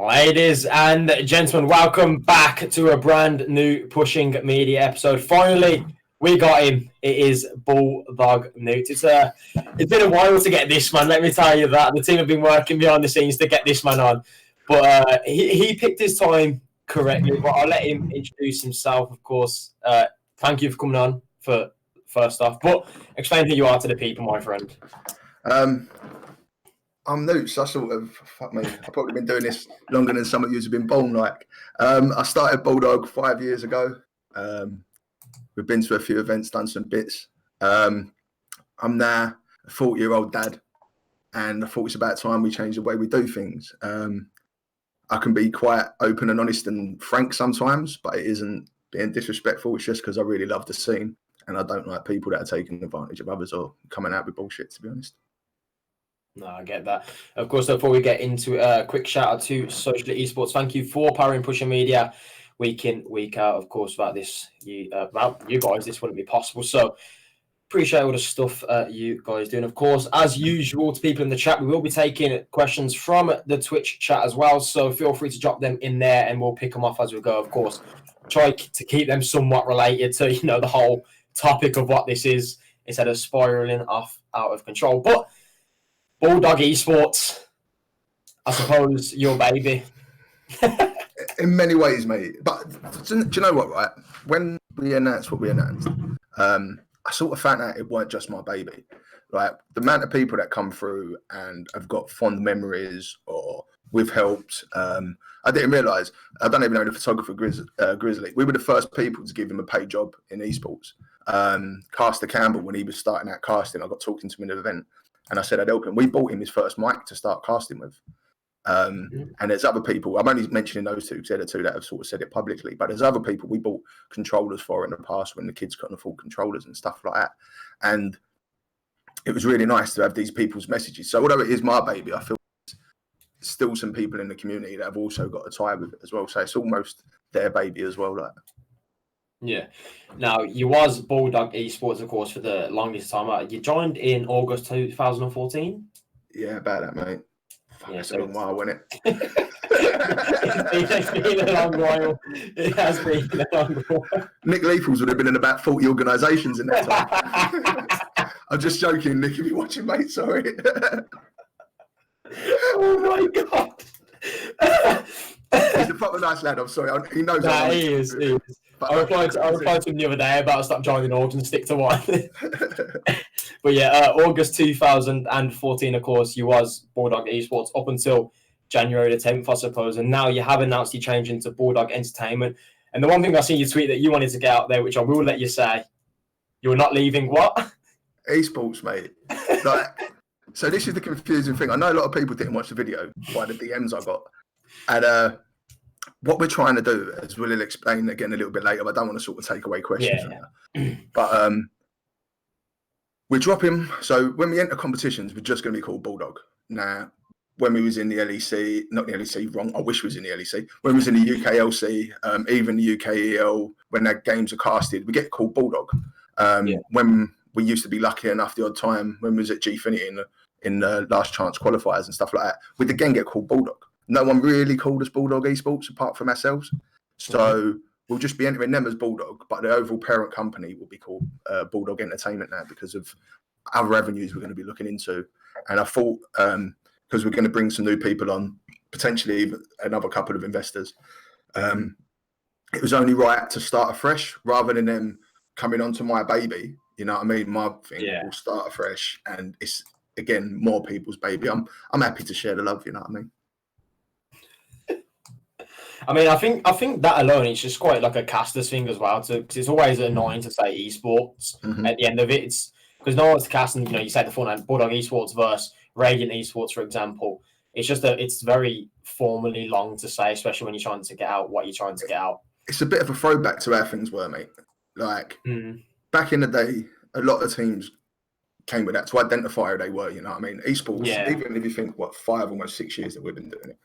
Ladies and gentlemen, welcome back to a brand new Pushing Media episode. Finally, we got him. It is Bulldog Newts. It's been a while to get this man, let me tell you that. The team have been working behind the scenes to get this man on. But he picked his time correctly, but I'll let him introduce himself, of course. Thank you for coming on, for first off. But explain who you are to the people, my friend. I'm Newts. I've probably been doing this longer than some of you have been born. I started Bulldog 5 years ago. We've been to a few events, done some bits. I'm now a 40-year-old dad, and I thought it's about time we change the way we do things. I can be quite open and honest and frank sometimes, but it isn't being disrespectful. It's just because I really love the scene, and I don't like people that are taking advantage of others or coming out with bullshit, to be honest. No, I get that. Of course, before we get into a quick shout out to Social Esports, thank you for powering Pushing Media week in, week out. Of course, without you guys, this wouldn't be possible. So appreciate all the stuff you guys doing. Of course, as usual, to people in the chat, we will be taking questions from the Twitch chat as well. So feel free to drop them in there and we'll pick them off as we go. Of course, try to keep them somewhat related to, the whole topic of what this is, instead of spiraling off out of control. But Bulldog Esports, I suppose, your baby. In many ways, mate. But do you know what, right? When we announced what we announced, I sort of found out it weren't just my baby. Like, the amount of people that come through and have got fond memories or we've helped. I didn't realise, I don't even know the photographer Grizzly. We were the first people to give him a paid job in esports. Caster Campbell, when he was starting out casting, I got talking to him in an event. And I said I'd help him. We bought him his first mic to start casting with. And there's other people, I'm only mentioning those two because they're the two that have sort of said it publicly, but there's other people we bought controllers for in the past when the kids couldn't afford controllers and stuff like that. And it was really nice to have these people's messages. So although it is my baby, I feel there's still some people in the community that have also got a tie with it as well. So it's almost their baby as well. Yeah. Now, you was Bulldog Esports, of course, for the longest time. You joined in August 2014? Yeah, about that, mate. It's a long while, wasn't it? It's been a long while. It has been a long while. Nick Leafles would have been in about 40 organisations in that time. I'm just joking, Nick, if you're watching, mate, sorry. Oh, my God. He's a proper nice lad, I'm sorry. He knows nah, he is. I replied to him the other day about stop joining orgs and stick to one. But yeah, August 2014, of course, you was Bulldog Esports up until January the 10th, I suppose. And now you have announced you changing to Bulldog Entertainment. And the one thing I seen you tweet that you wanted to get out there, which I will let you say, you're not leaving what? Esports, mate. So this is the confusing thing. I know a lot of people didn't watch the video by the DMs I got. And what we're trying to do, as we'll explain again a little bit later, but I don't want to sort of take away questions. Yeah. But we're dropping. So when we enter competitions, we're just going to be called Bulldog. Now, when we was in the LEC, not the LEC, wrong. I wish we was in the LEC. When we was in the UKLC, even the UKEL, when their games are casted, we get called Bulldog. When we used to be lucky enough the odd time, when we was at Gfinity in the last chance qualifiers and stuff like that, we'd again get called Bulldog. No one really called us Bulldog Esports apart from ourselves. So we'll just be entering them as Bulldog, but the overall parent company will be called Bulldog Entertainment now because of other avenues we're going to be looking into. And I thought, because we're going to bring some new people on, potentially another couple of investors, it was only right to start afresh rather than them coming onto my baby. You know what I mean? My thing will start afresh, and it's, again, more people's baby. I'm happy to share the love, you know what I mean? I mean, I think that alone, it's just quite like a caster's thing as well, because it's always annoying to say esports at the end of it. It's because no one's casting, you say the full name, Bulldog Esports versus Radiant Esports, for example. It's just it's very formally long to say, especially when you're trying to get out what you're trying to get out. It's a bit of a throwback to how things were, mate. Like, back in the day, a lot of teams came with that to identify who they were, you know what I mean? Esports, even if you think, 5, almost 6 years that we've been doing it,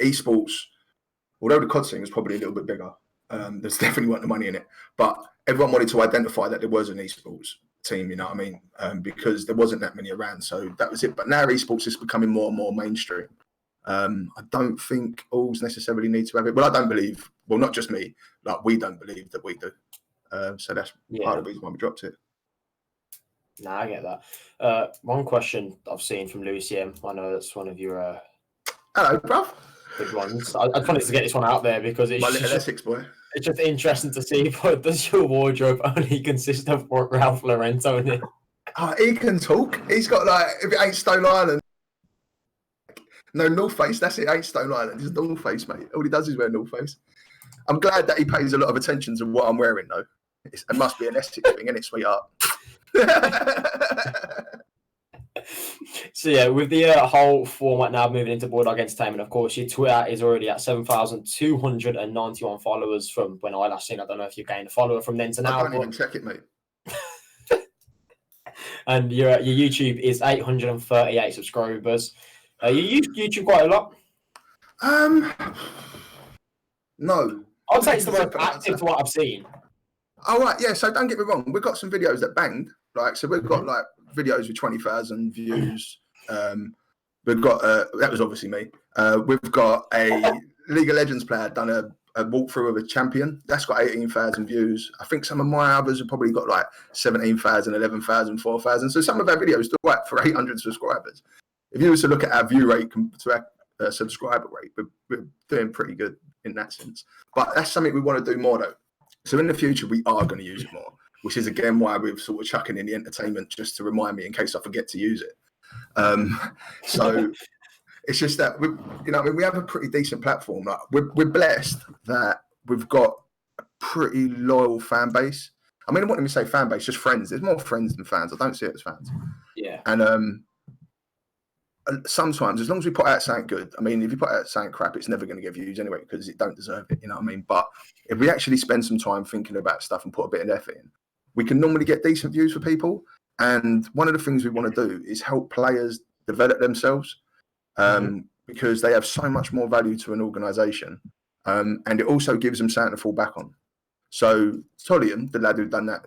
esports, although the COD scene was probably a little bit bigger, there's definitely wasn't the money in it. But everyone wanted to identify that there was an esports team, you know what I mean? Because there wasn't that many around, so that was it. But now esports is becoming more and more mainstream. I don't think alls necessarily need to have it. Well, I don't believe. Well, not just me. Like we don't believe that we do. So that's part of the reason why we dropped it. Nah, I get that. One question I've seen from Lucien. I know that's one of your hello, bruv. good ones. I just wanted to get this one out there because it's my little Essex boy. It's just interesting to see. But does your wardrobe only consist of Ralph Lauren, Tony? Oh, he can talk. He's got like, if it ain't Stone Island, no North Face. That's it. Ain't Stone Island. It's North Face, mate. All he does is wear North Face. I'm glad that he pays a lot of attention to what I'm wearing, though. It must be an Essex thing, isn't it, sweetheart? So yeah, with the whole format now moving into Bulldog Entertainment, of course, your Twitter is already at 7,291 followers from when I last seen. I don't know if you gained a follower from then to now. I can't even check it, mate. And your YouTube is 838 subscribers. You use YouTube quite a lot. No. I'd say it's the most active to what I've seen. Oh, right, yeah. So don't get me wrong. We've got some videos that banged. Like, so we've got like videos with 20,000 views. We've got that was obviously me. We've got a League of Legends player done a walkthrough of a champion. That's got 18,000 views. I think some of my others have probably got like 17,000, 11,000, 4,000. So some of our videos do right for 800 subscribers. If you were to look at our view rate to our subscriber rate, we're doing pretty good in that sense. But that's something we want to do more though. So in the future, we are going to use it more, which is again why we're sort of chucking in the entertainment just to remind me in case I forget to use it. So it's just that we have a pretty decent platform. Like we're blessed that we've got a pretty loyal fan base. I mean, I wouldn't even say fan base, just friends. There's more friends than fans. I don't see it as fans. Yeah. And sometimes, as long as we put out something good, I mean, if you put out something crap, it's never going to get views anyway because it don't deserve it. You know what I mean? But if we actually spend some time thinking about stuff and put a bit of effort in, we can normally get decent views for people. And one of the things we want to do is help players develop themselves because they have so much more value to an organisation. And it also gives them something to fall back on. So Tolian, the lad who'd done that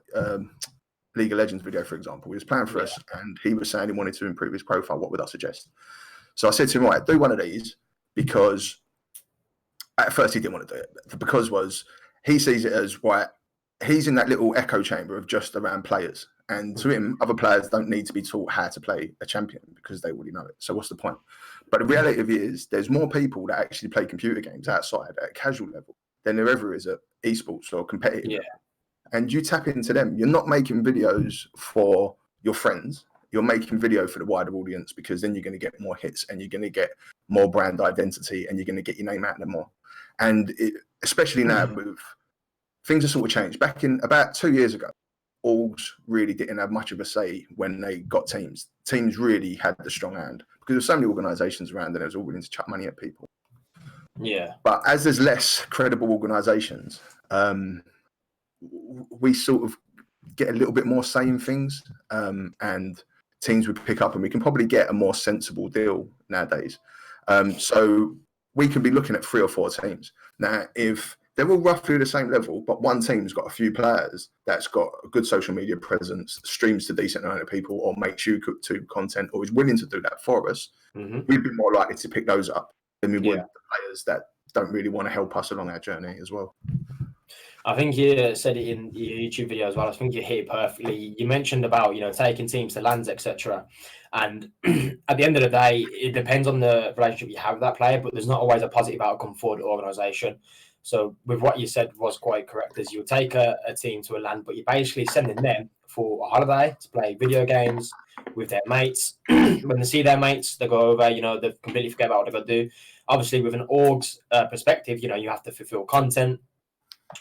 League of Legends video, for example, he was playing for us and he was saying he wanted to improve his profile. What would I suggest? So I said to him, right, do one of these because at first he didn't want to do it. Because was he sees it as, right, he's in that little echo chamber of just around players. And to him, other players don't need to be taught how to play a champion because they already know it. So what's the point? But the reality of it is there's more people that actually play computer games outside at a casual level than there ever is at esports or competitive. Yeah. And you tap into them. You're not making videos for your friends. You're making video for the wider audience because then you're going to get more hits and you're going to get more brand identity and you're going to get your name out there more. And especially now with things have sort of changed. Back in about 2 years ago, alls really didn't have much of a say when they got teams. Teams really had the strong hand because there's so many organisations around and it was all willing to chuck money at people. Yeah. But as there's less credible organisations, we sort of get a little bit more say in things and teams would pick up and we can probably get a more sensible deal nowadays. So we can be looking at 3 or 4 teams. Now, if they're all roughly the same level, but one team's got a few players that's got a good social media presence, streams to decent amount of people, or makes YouTube content, or is willing to do that for us, we'd be more likely to pick those up than we would the players that don't really want to help us along our journey as well. I think you said it in your YouTube video as well. I think you hit it perfectly. You mentioned about, taking teams to lands, etc. And at the end of the day, it depends on the relationship you have with that player, but there's not always a positive outcome for the organisation. So with what you said was quite correct, is you'll take a team to a land, but you're basically sending them for a holiday to play video games with their mates. When they see their mates, they go over, they completely forget about what they're going to do. Obviously, with an org's perspective, you have to fulfill content.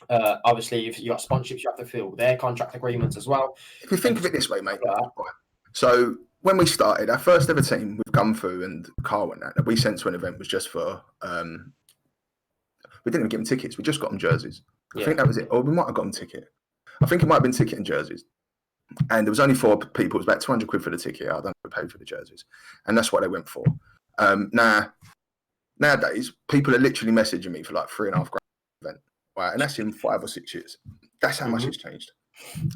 Obviously, if you got sponsorships, you have to fulfill their contract agreements as well. If you think of it this way, mate. So when we started, our first ever team with Gunfu and Carl and that we sent to an event was just for... we didn't even give them tickets. We just got them jerseys. I think that was it. Or we might have got them ticket. I think it might have been ticket and jerseys. And there was only 4 people. It was about 200 quid for the ticket. I don't know if we paid for the jerseys. And that's what they went for. Nowadays, people are literally messaging me for like $3.5 grand event. Right? And that's in 5 or 6 years. That's how much it's changed.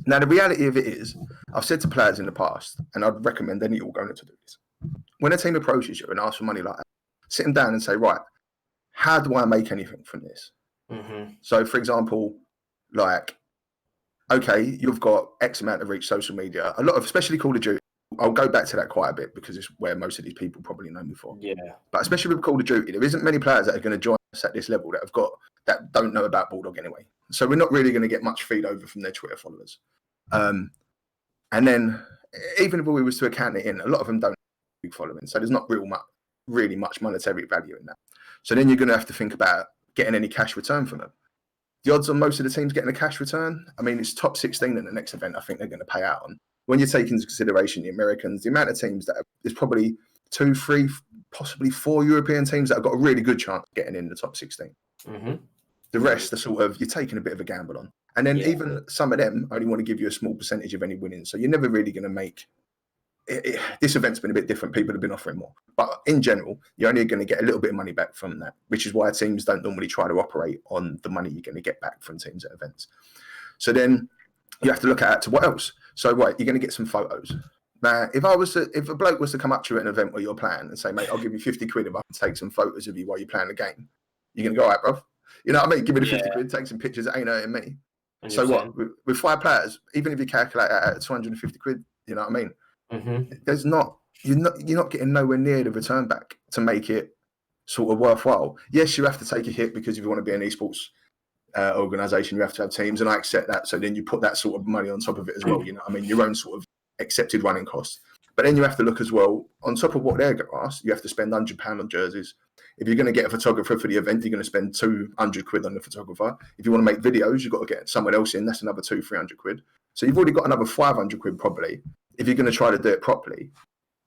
Now, the reality of it is, I've said to players in the past, and I'd recommend any all going to do this. When a team approaches you and asks for money like that, sit them down and say, right, how do I make anything from this? So, for example, like, okay, you've got X amount of reach social media, a lot of, especially Call of Duty. I'll go back to that quite a bit because it's where most of these people probably know me for. Yeah. But especially with Call of Duty, there isn't many players that are going to join us at this level that don't know about Bulldog anyway. So we're not really going to get much feed over from their Twitter followers. And then even if we was to account it in, a lot of them don't have a big following. So there's not really much monetary value in that. So then you're going to have to think about getting any cash return from them. The odds on most of the teams getting a cash return, I mean, it's top 16 in the next event I think they're going to pay out on. When you take into consideration the Americans, the amount of teams there's probably 2, 3, possibly 4 European teams that have got a really good chance of getting in the top 16. The rest are sort of, you're taking a bit of a gamble on. And then even some of them only want to give you a small percentage of any winnings. So you're never really going to make this event's been a bit different. People have been offering more. But in general, you're only going to get a little bit of money back from that, which is why teams don't normally try to operate on the money you're going to get back from teams at events. So then you have to look at what else. So, right, you're going to get some photos. Now, if a bloke was to come up to you at an event where you're playing and say, mate, I'll give you 50 quid if I can take some photos of you while you're playing the game, you're going to go, all right, bro. You know what I mean? Give me the 50 quid, take some pictures, it ain't hurting me. 100%. So what? With 5 players, even if you calculate that at 250 quid, you know what I mean? There's not, you're not getting nowhere near the return back to make it sort of worthwhile. Yes, you have to take a hit because if you want to be an esports organization, you have to have teams, and I accept that. So then you put that sort of money on top of it as well. You know what I mean? Your own sort of accepted running costs. But then you have to look as well, on top of what they're going to ask, you have to spend £100 on jerseys. If you're going to get a photographer for the event, you're going to spend 200 quid on the photographer. If you want to make videos, you've got to get someone else in. That's another 200-300 quid. So you've already got another 500 quid probably, if you're going to try to do it properly,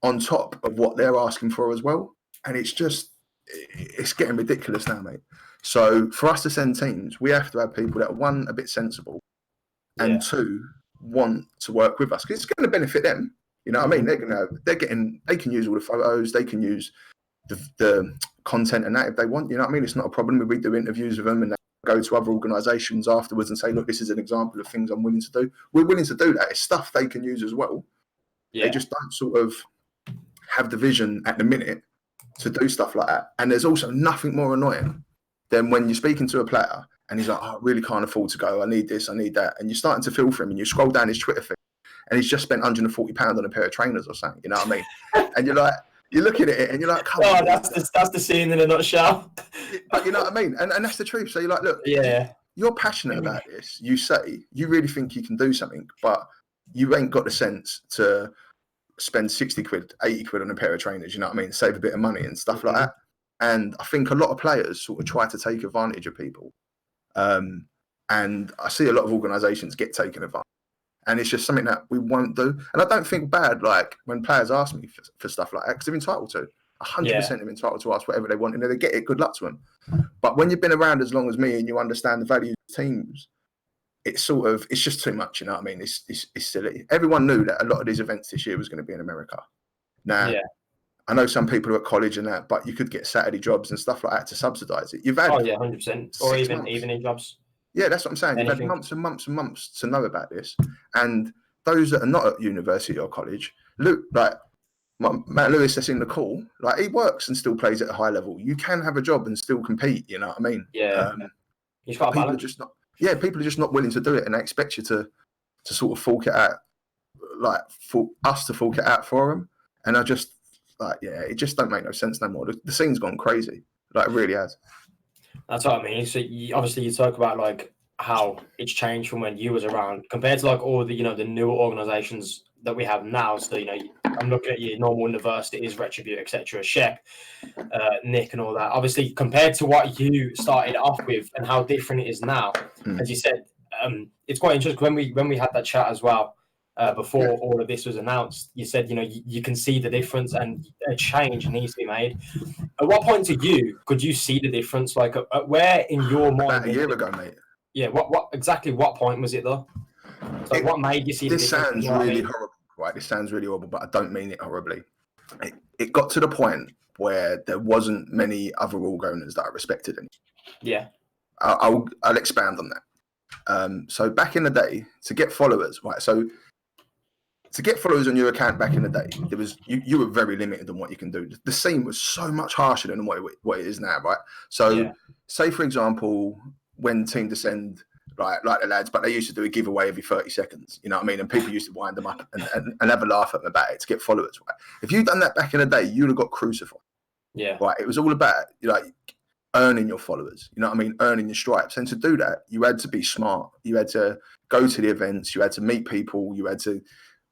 on top of what they're asking for as well. And it's getting ridiculous now, mate. So for us to send teams, we have to have people that are, 1, a bit sensible, and 2, want to work with us, because it's going to benefit them. You know what I mean? They can use all the photos, they can use the content and that if they want. You know what I mean? It's not a problem. We do interviews with them and they go to other organisations afterwards and say, look, this is an example of things I'm willing to do. We're willing to do that. It's stuff they can use as well. They just don't sort of have the vision at the minute to do stuff like that. And there's also nothing more annoying than when you're speaking to a player and he's like, oh, I really can't afford to go. I need this, I need that. And you're starting to feel for him and you scroll down his Twitter feed and he's just spent £140 on a pair of trainers or something. You know what I mean? And you're looking at it and you're like, come on. That's the scene in a nutshell. But you know what I mean? And that's the truth. So you're like, look, you're passionate about this. You say, you really think you can do something, but you ain't got the sense to spend 60 quid, 80 quid on a pair of trainers, you know what I mean? Save a bit of money and stuff like that. And I think a lot of players sort of try to take advantage of people. And I see a lot of organisations get taken advantage. And it's just something that we won't do. And I don't think bad, like, when players ask me for stuff like that, because they're entitled to. 100% they're entitled to ask whatever they want, and if they get it, good luck to them. But when you've been around as long as me and you understand the value of teams, it's just too much, you know what I mean? It's silly. Everyone knew that a lot of these events this year was going to be in America. Now, I know some people are at college and that, but you could get Saturday jobs and stuff like that to subsidise it. You've had 100%, or even evening jobs. Yeah, that's what I'm saying. You've had months and months and months to know about this. And those that are not at university or college, Matt Lewis that's in the call, like, he works and still plays at a high level. You can have a job and still compete, you know what I mean? Yeah. You've got a balance. People are just not willing to do it, and they expect you to sort of fork it out, like, for us to fork it out for them. And I just, like, it just don't make no sense no more. The scene's gone crazy. Like, it really has. That's what I mean. So obviously you talk about, like, how it's changed from when you was around compared to, like, all the, the newer organisations that we have now. So, I'm looking at your normal universities, Retribute, etc., Shep, Nick and all that. Obviously, compared to what you started off with and how different it is now, as you said, it's quite interesting. When we had that chat as well, before all of this was announced, you said, you can see the difference and a change needs to be made. At what point could you see the difference? Like, where in your mind? About a year ago, mate. Yeah. What point was it though? So what made you see the difference? This sounds really horrible, right? This sounds really horrible, but I don't mean it horribly. It got to the point where there wasn't many other org owners that I respected anymore. Yeah. I'll expand on that. So back in the day, to get followers, right? So to get followers on your account back in the day, there was you were very limited on what you can do. The scene was so much harsher than what it is now, right? So, say for example, when Team Descend, like the lads, but they used to do a giveaway every 30 seconds, you know what I mean? And people used to wind them up and have a laugh at them about it to get followers, right? If you'd done that back in the day, you'd have got crucified. Yeah. Right. It was all about like earning your followers, you know what I mean? Earning your stripes. And to do that, you had to be smart. You had to go to the events, you had to meet people,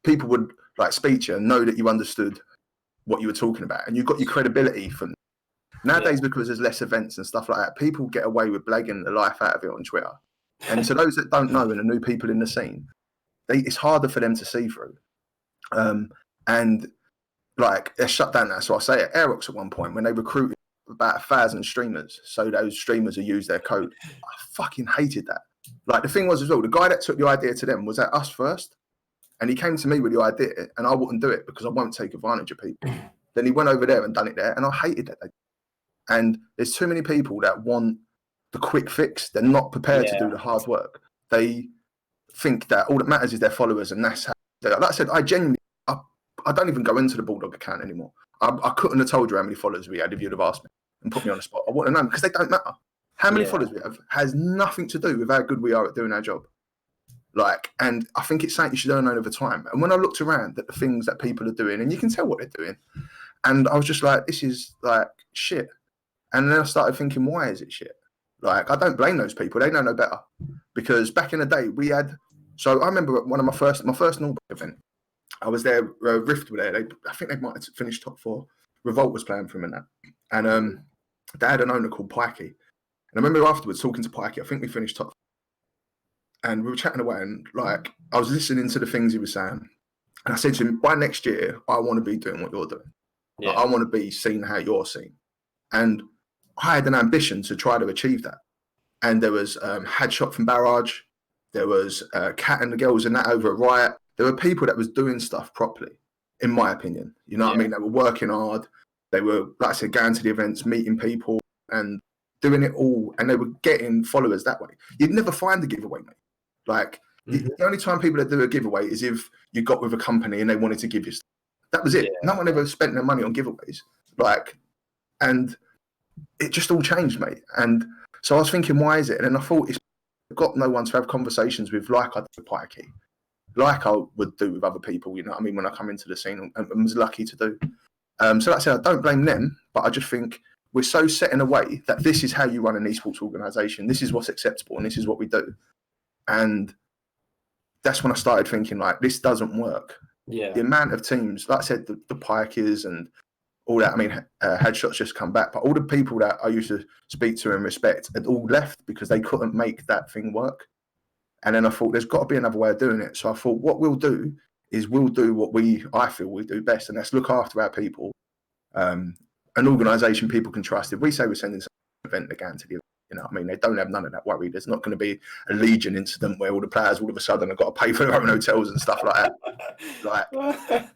people would like speak to you and know that you understood what you were talking about. And you got your credibility from nowadays because there's less events and stuff like that. People get away with blagging the life out of it on Twitter. And to those that don't know and the new people in the scene, it's harder for them to see through. And like they're shut down now. So I say at Aerox at one point when they recruited about 1,000 streamers, so those streamers who use their code. I fucking hated that. Like the thing was as well, the guy that took the idea to them was at us first. And he came to me with the idea and I wouldn't do it because I won't take advantage of people. Then he went over there and done it there and I hated that. And there's too many people that want the quick fix. They're not prepared to do the hard work. They think that all that matters is their followers and that's how like I said, I genuinely, I don't even go into the Bulldog account anymore. I couldn't have told you how many followers we had if you'd have asked me and put me on the spot. I wouldn't have known because they don't matter. How many followers we have has nothing to do with how good we are at doing our job. Like, and I think it's something you should learn over time. And when I looked around at the things that people are doing, and you can tell what they're doing, and I was just like, this is like shit. And then I started thinking, why is it shit? Like, I don't blame those people. They know no better. Because back in the day, we had, so I remember one of my first Nordic event, I was there, Rift were there. I think they might have finished top 4. Revolt was playing for them and that. And they had an owner called Pikey. And I remember afterwards talking to Pikey, I think we finished top 4. And we were chatting away and like, I was listening to the things he was saying. And I said to him, by next year, I want to be doing what you're doing. Yeah. Like, I want to be seen how you're seen. And I had an ambition to try to achieve that. And there was Headshot from Barrage. There was Cat and the Girls and that over at Riot. There were people that was doing stuff properly, in my opinion. You know what I mean? They were working hard. They were, like I said, going to the events, meeting people and doing it all. And they were getting followers that way. You'd never find a giveaway, mate. Like, the only time people that do a giveaway is if you got with a company and they wanted to give you stuff. That was it. No one ever spent their money on giveaways. Like, and it just all changed, mate. And so I was thinking, why is it? And then I thought, it's got no one to have conversations with like I did with Pikey, like I would do with other people, you know what I mean, when I come into the scene and was lucky to do. So that's it. I don't blame them, but I just think we're so set in a way that this is how you run an esports organisation. This is what's acceptable and this is what we do. And that's when I started thinking, like, this doesn't work. Yeah. The amount of teams, like I said, the Pikers and all that, I mean, Headshot's just come back, but all the people that I used to speak to and respect had all left because they couldn't make that thing work. And then I thought, there's got to be another way of doing it. So I thought, what we'll do is we'll do what I feel we do best, and that's look after our people. An organisation people can trust. If we say we're sending some event again to the, you know what I mean, they don't have none of that worry. There's not going to be a Legion incident where all the players all of a sudden have got to pay for their own hotels and stuff like that. Like,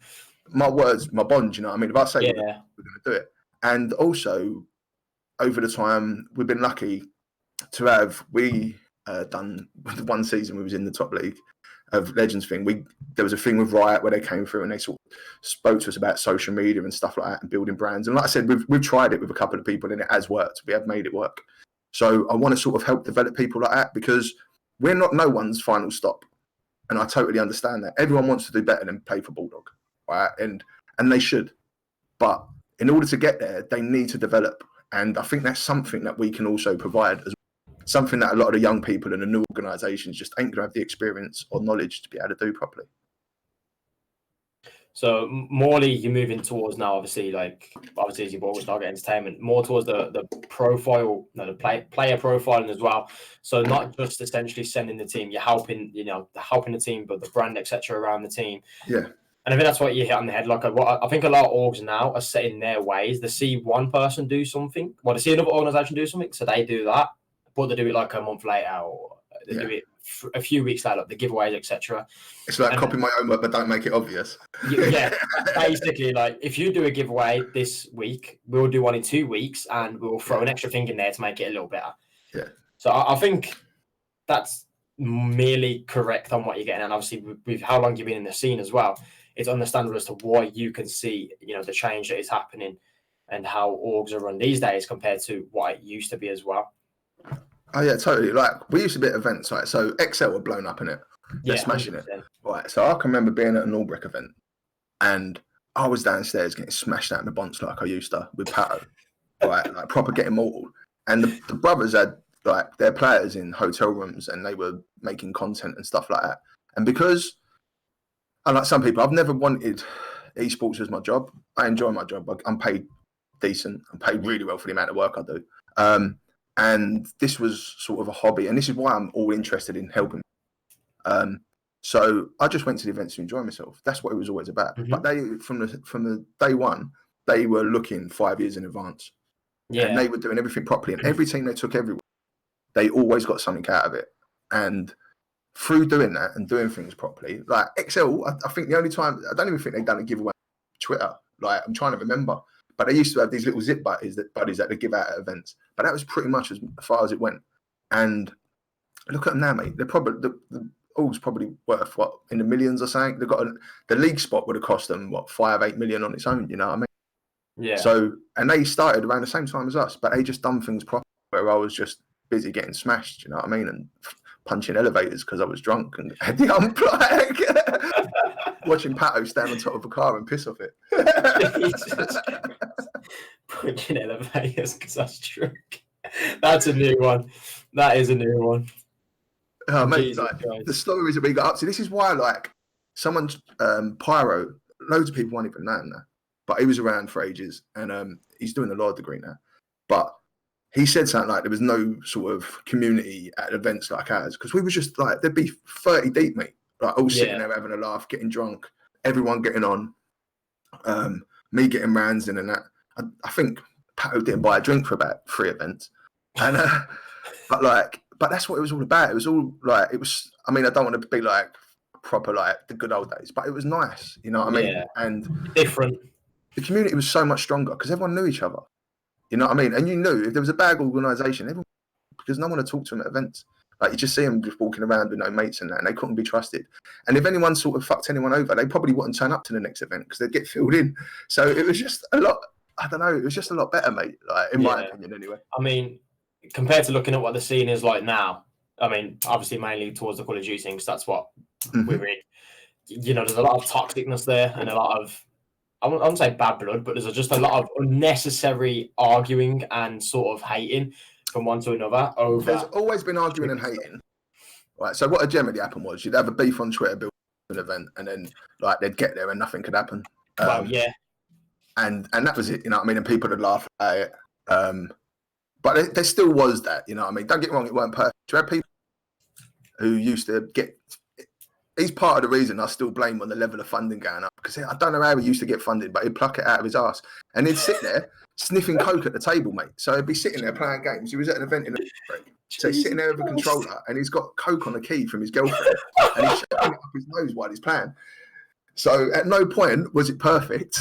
my words, my bond, you know what I mean? If I say we're going to do it. And also, over the time, we've been lucky to have, done one season we was in the top league of Legends thing. There was a thing with Riot where they came through and they sort of spoke to us about social media and stuff like that and building brands. And like I said, we've tried it with a couple of people and it has worked. We have made it work. So I want to sort of help develop people like that because we're not no one's final stop. And I totally understand that. Everyone wants to do better than play for Bulldog, right? And they should. But in order to get there, they need to develop. And I think that's something that we can also provide as well. Something that a lot of the young people in the new organisations just ain't going to have the experience or knowledge to be able to do properly. So Morley, you're moving towards now, obviously as you brought with Bulldog Entertainment, more towards the profile, the player profiling as well. So not just essentially sending the team, you're helping the team, but the brand, etc., around the team. Yeah. And I think that's what you hit on the head. Like, I think a lot of orgs now are set in their ways. They see one person do something, they see another organisation do something, so they do that, but they do it like a month later, or they do it a few weeks later, like the giveaways, etc. It's like copy my homework, but don't make it obvious. Yeah, basically, like if you do a giveaway this week, we'll do one in 2 weeks, and we'll throw an extra thing in there to make it a little better. Yeah. So I think that's merely correct on what you're getting. And obviously, with how long you've been in the scene as well, it's understandable as to why you can see, the change that is happening and how orgs are run these days compared to what it used to be as well. Oh yeah, totally. Like we used to be at events, right? So XL were blown up in it. They're smashing 100%. It. Right. So I can remember being at an Albrecht event and I was downstairs getting smashed out in the bonce like I used to with Pato. Right, like proper getting mortal. And the brothers had like their players in hotel rooms and they were making content and stuff like that. And because, unlike some people, I've never wanted esports as my job. I enjoy my job. I'm paid decent. I'm paid really well for the amount of work I do. And this was sort of a hobby. And this is why I'm all interested in helping. So I just went to the events to enjoy myself. That's what it was always about. Mm-hmm. But they, from the day one, they were looking 5 years in advance. Yeah. And they were doing everything properly. And every team they took everywhere, they always got something out of it. And through doing that and doing things properly, like XL, I think the only time, I don't even think they've done a giveaway on Twitter. Like, I'm trying to remember. But they used to have these little zip buddies that they give out at events. But that was pretty much as far as it went. And look at them now, mate. They're probably, the all's probably worth, what, in the millions or something? They've got the league spot would have cost them, what, 5-8 million on its own, you know what I mean? Yeah. So, and they started around the same time as us, but they just done things properly where I was just busy getting smashed, you know what I mean? And punching elevators because I was drunk and had the unplug. Watching Pato stand on top of a car and piss off it. Jesus. Punching elevators because I was drunk. That's a new one. That is a new one. Oh, mate, like, the stories that we got up to. This is why, like, someone's Pyro, loads of people won't even know him now. But he was around for ages, and he's doing a law degree now. But he said something like there was no sort of community at events like ours, because we were just like, there'd be 30 deep, mate, like all sitting there having a laugh, getting drunk, everyone getting on, me getting rounds in and that. I think Pato didn't buy a drink for about 3 events, and but that's what it was all about. It was all like, it was. I mean, I don't want to be like proper like the good old days, but it was nice, you know what I mean? Yeah. And different. The community was so much stronger because everyone knew each other. You know what I mean? And you knew if there was a bad organisation, everyone, because no one would talk to them at events. Like, you just see them just walking around with no mates and that, and they couldn't be trusted. And if anyone sort of fucked anyone over, they probably wouldn't turn up to the next event because they'd get filled in. So it was just a lot, I don't know, it was just a lot better, mate, like, in my opinion anyway. I mean, compared to looking at what the scene is like now, I mean, obviously mainly towards the Call of Duty things, that's what we're in. You know, there's a lot of toxicness there and a lot of, I wouldn't say bad blood, but there's just a lot of unnecessary arguing and sort of hating from one to another over. There's always been arguing and hating. Right. So what generally happened was you'd have a beef on Twitter, build an event, and then like they'd get there and nothing could happen. Well, yeah. And that was it, you know what I mean? And people would laugh at it. But there still was that, you know what I mean? Don't get me wrong, it weren't perfect. You had people who used to get. He's part of the reason I still blame on the level of funding going up, because I don't know how he used to get funded, but he'd pluck it out of his ass and he'd sit there sniffing coke at the table, mate. So he'd be sitting there playing games. He was at an event in the break, so he's sitting there with a controller and he's got coke on the key from his girlfriend and he's shoving it up his nose while he's playing. So at no point was it perfect.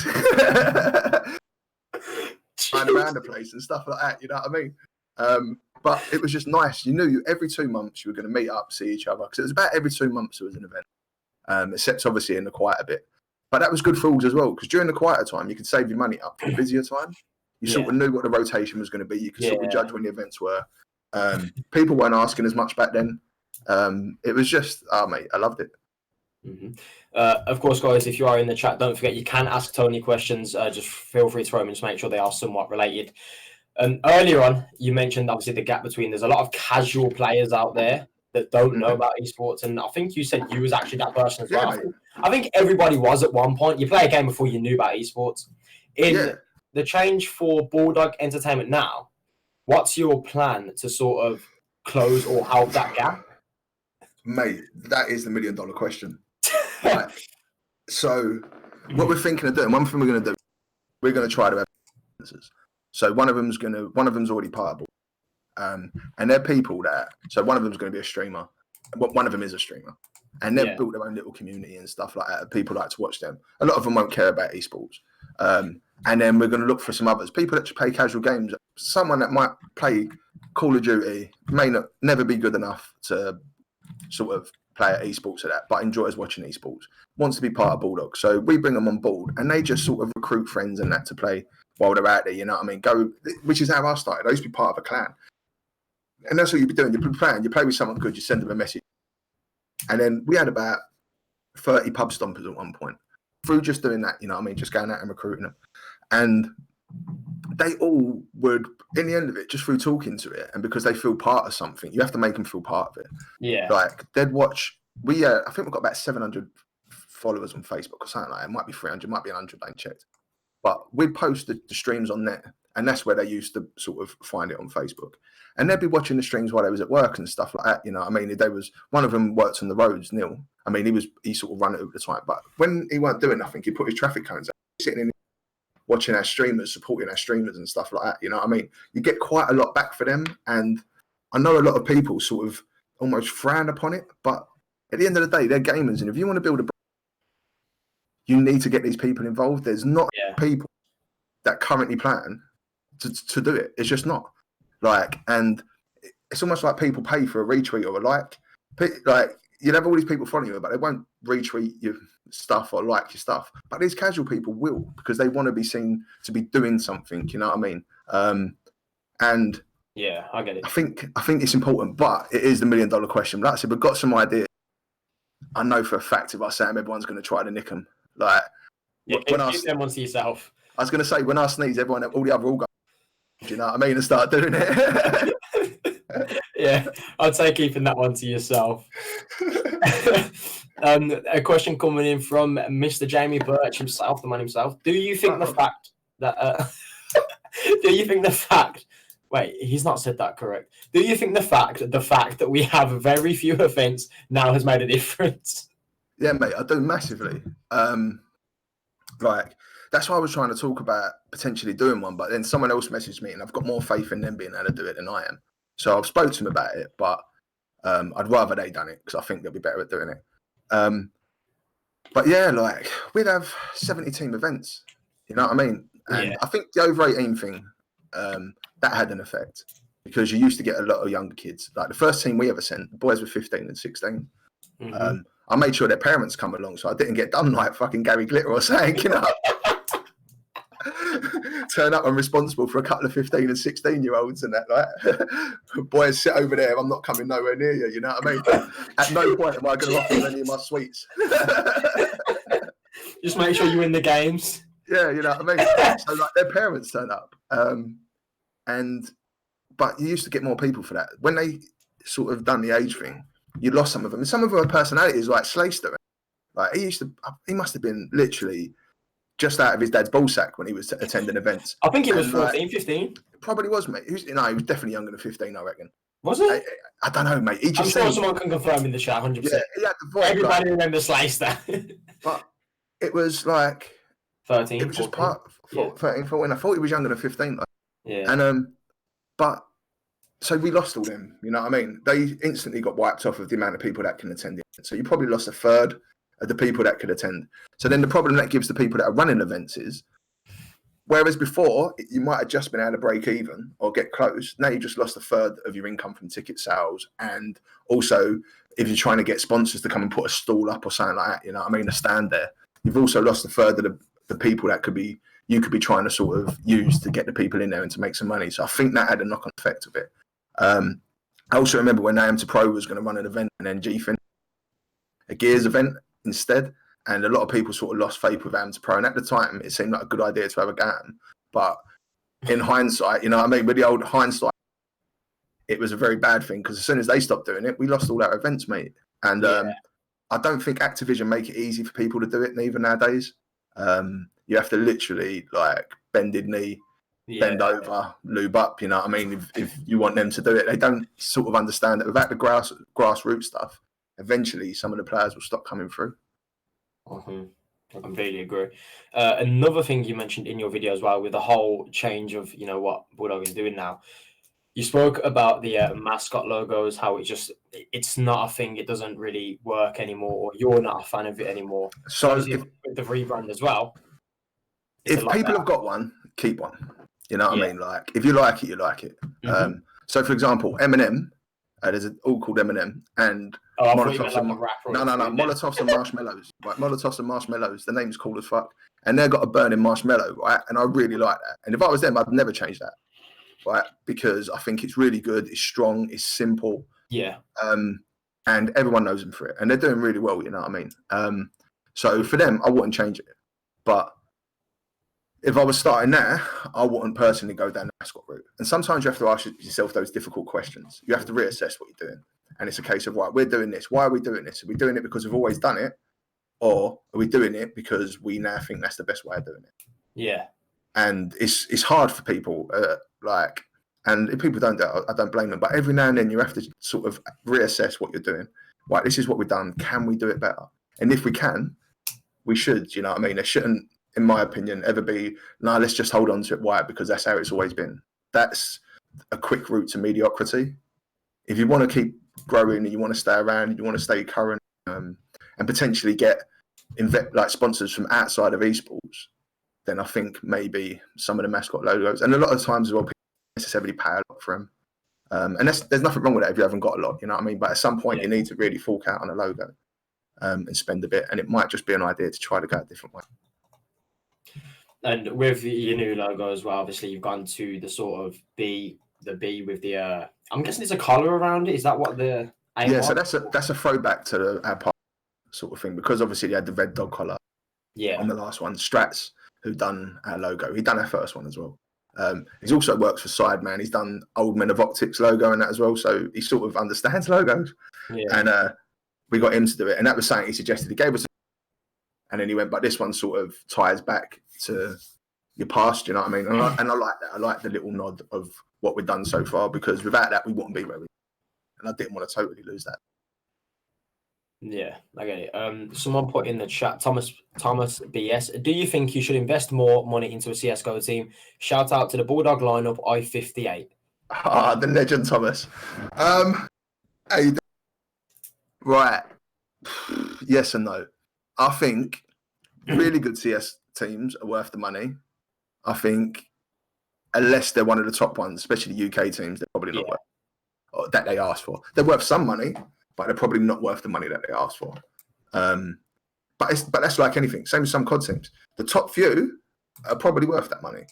Flying around the place and stuff like that, you know what I mean? But it was just nice. You knew every 2 months you were going to meet up, see each other, because it was about every 2 months there was an event, except obviously in the quieter bit. But that was good for all as well, because during the quieter time, you could save your money up for the busier time. You sort of knew what the rotation was going to be. You could sort of judge when the events were. People weren't asking as much back then. It was just, mate, I loved it. Mm-hmm. Of course, guys, if you are in the chat, don't forget you can ask Tony questions. Just feel free to throw them in to make sure they are somewhat related. Earlier on, you mentioned obviously the gap between, there's a lot of casual players out there that don't know about esports, and I think you said you was actually that person as well. I think everybody was at one point. You play a game before you knew about esports. In the change for Bulldog Entertainment now, what's your plan to sort of close or help that gap? Mate, that is the $1 million question. Right. So what we're thinking of doing, one thing we're going to do, we're going to try to have businesses. So one of them's already part of it. And they're people that, so one of them's going to be a streamer. One of them is a streamer. And they've built their own little community and stuff like that. People like to watch them. A lot of them won't care about esports. And then we're going to look for some others. People that play casual games. Someone that might play Call of Duty, may never be good enough to sort of play at esports or that, but enjoys watching esports, wants to be part of Bulldog. So we bring them on board and they just sort of recruit friends and that to play while they're out there, you know what I mean? Which is how I started. I used to be part of a clan. And that's what you'd be doing. You'd be playing, you play with someone good, you send them a message. And then we had about 30 pub stompers at one point through just doing that, you know what I mean? Just going out and recruiting them. And they all would, in the end of it, just through talking to it, and because they feel part of something, you have to make them feel part of it. Yeah. Like they'd watch. I think we've got about 700 followers on Facebook or something like that. It might be 300, might be 100. I ain't checked. But we'd post the streams on there, and that's where they used to sort of find it on Facebook. And they'd be watching the streams while they was at work and stuff like that. You know, I mean, there was one of them worked on the roads, Neil. I mean, he sort of ran it over the time, but when he weren't doing nothing, he put his traffic cones out, sitting in, watching our streamers, supporting our streamers and stuff like that. You know what I mean? You get quite a lot back for them. And I know a lot of people sort of almost frown upon it, but at the end of the day, they're gamers. And if you want to build a brand, you need to get these people involved. There's not people that currently plan to do it. It's just not. Like, and it's almost like people pay for a retweet or a like. Like, you'd have all these people following you, but they won't retweet your stuff or like your stuff. But these casual people will, because they want to be seen to be doing something. You know what I mean? And yeah, I get it. I think it's important, but it is the $1 million question. Like I said, we've got some ideas. I know for a fact if I say them, everyone's going to try to nick them. Like, keep them onto yourself. I was going to say, when I sneeze, all the other all go, do you know what I mean, and start doing it. Yeah, I'd say keeping that one to yourself. A question coming in from Mr. Jamie Birch himself, the man himself. Do you think the fact that wait, he's not said that correct. Do you think the fact that we have very few events now has made a difference? Yeah, mate, I do massively. Like, that's why I was trying to talk about potentially doing one, but then someone else messaged me and I've got more faith in them being able to do it than I am. So I've spoken to them about it, but I'd rather they done it because I think they'll be better at doing it. But yeah, like, we'd have 70 team events, you know what I mean? And I think the over 18 thing, that had an effect because you used to get a lot of younger kids. Like the first team we ever sent, the boys were 15 and 16. Mm-hmm. I made sure their parents come along so I didn't get done like fucking Gary Glitter or saying, you know. Turn up, I'm responsible for a couple of 15 and 16-year-olds and that, like, boys, sit over there, I'm not coming nowhere near you, you know what I mean? At no point am I going to offer them any of my sweets. Just make sure you win the games. Yeah, you know what I mean? So, like, their parents turn up. But you used to get more people for that. When they sort of done the age thing, you lost some of them. And some of them personalities, like Slayster. Like, he must have been literally just out of his dad's ballsack when he was attending events. I think he was 14, 15. Probably was, mate. He was definitely younger than 15, I reckon. Was he? I don't know, mate. I'm sure someone can confirm in the chat, 100%. Yeah, he had the vibe. Everybody remembers Slayster. But it was like 13. It was 14. Just part of 13, 14. I thought he was younger than 15. Like. Yeah. And but so we lost all them. You know what I mean? They instantly got wiped off of the amount of people that can attend it. So you probably lost a third of the people that could attend. So then the problem that gives the people that are running events is, whereas before you might have just been able to break even or get close, now you just lost a third of your income from ticket sales. And also, if you're trying to get sponsors to come and put a stall up or something like that, you know what I mean, a stand there, you've also lost a third of the people that you could be trying to sort of use to get the people in there and to make some money. So I think that had a knock-on effect of it. I also remember when AM Pro was going to run an event and then G finished a Gears event instead, and a lot of people sort of lost faith with AM Pro. And at the time, it seemed like a good idea to have a game. But in hindsight, you know what I mean? With the old hindsight, it was a very bad thing because as soon as they stopped doing it, we lost all our events, mate. And I don't think Activision make it easy for people to do it neither nowadays. You have to literally like bended knee, bend over, lube up, you know what I mean? If you want them to do it, they don't sort of understand that without the grassroots stuff, eventually some of the players will stop coming through. Mm-hmm. I completely agree. Another thing you mentioned in your video as well, with the whole change of, you know, what Bulldog is doing now, you spoke about the mascot logos, how it's not a thing, it doesn't really work anymore, or you're not a fan of it anymore. So with the rebrand as well. If people have got one, keep one. You know what I mean? Like, if you like it, you like it. Mm-hmm. So, for example, Eminem There's an all called M&M and I thought you Molotovs meant like and a rapper. no, Molotovs and marshmallows. Right, Molotovs and marshmallows. The name's cool as fuck, and they've got a burning marshmallow, right? And I really like that. And if I was them, I'd never change that, right? Because I think it's really good. It's strong. It's simple. Yeah. And everyone knows them for it, and they're doing really well. You know what I mean? So for them, I wouldn't change it. But if I was starting there, I wouldn't personally go down the mascot route. And sometimes you have to ask yourself those difficult questions. You have to reassess what you're doing. And it's a case of, right, we're doing this. Why are we doing this? Are we doing it because we've always done it? Or are we doing it because we now think that's the best way of doing it? Yeah. And it's hard for people, and if people don't do it, I don't blame them. But every now and then you have to sort of reassess what you're doing. Right, this is what we've done. Can we do it better? And if we can, we should, you know what I mean? There shouldn't, in my opinion, ever be, no, let's just hold on to it. Why? Because that's how it's always been. That's a quick route to mediocrity. If you want to keep growing and you want to stay around and you want to stay current and potentially get sponsors from outside of esports, then I think maybe some of the mascot logos, and a lot of times as well, people necessarily pay a lot for them. And there's nothing wrong with that if you haven't got a lot, you know what I mean? But at some point, you need to really fork out on a logo and spend a bit. And it might just be an idea to try to go a different way. And with your new logo as well, obviously you've gone to the sort of the B with the I'm guessing it's a collar around it. Is that what the aim Yeah, was? so that's a throwback to our part sort of thing, because obviously they had the red dog collar on the last one. Strats, who done our logo, he done our first one as well. He's also works for Sideman. He's done Old Men of Optics logo and that as well, so he sort of understands logos. And we got him to do it, and that was something he suggested. He gave us, and then he went, but this one sort of ties back to your past, you know what I mean? And I like that. I like the little nod of what we've done so far, because without that, we wouldn't be where we are. And I didn't want to totally lose that. Yeah, I get it. Someone put in the chat, Thomas BS, do you think you should invest more money into a CSGO team? Shout out to the Bulldog lineup, I-58. The legend, Thomas. Right. Yes and no. I think really good CS teams are worth the money. I think unless they're one of the top ones, especially UK teams, they're probably not worth or that they ask for. They're worth some money, but they're probably not worth the money that they ask for. But that's like anything. Same with some COD teams. The top few are probably worth that money.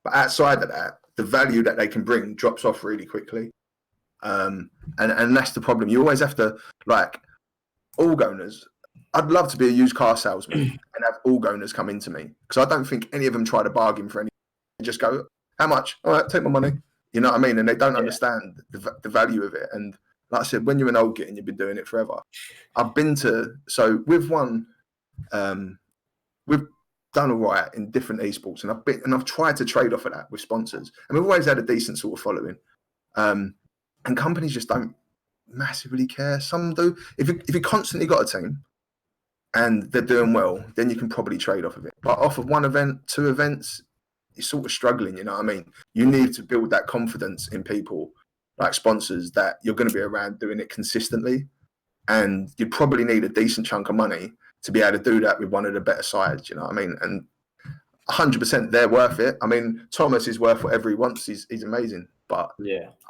But outside of that, the value that they can bring drops off really quickly. And that's the problem. You always have to, like, org owners. I'd love to be a used car salesman and have org owners come into me, because I don't think any of them try to bargain for anything. They just go, how much? All right, take my money. You know what I mean? And they don't understand the value of it. And like I said, when you're an old git and you've been doing it forever, we've won, we've done all right in different esports, and I've tried to trade off of that with sponsors, and we've always had a decent sort of following. And companies just don't massively care. Some do. If you constantly got a team and they're doing well, then you can probably trade off of it. But off of one event, two events, you're sort of struggling, you know what I mean? You need to build that confidence in people, like sponsors, that you're going to be around doing it consistently. And you probably need a decent chunk of money to be able to do that with one of the better sides, you know what I mean? And 100% they're worth it. I mean, Thomas is worth whatever he wants. He's amazing. But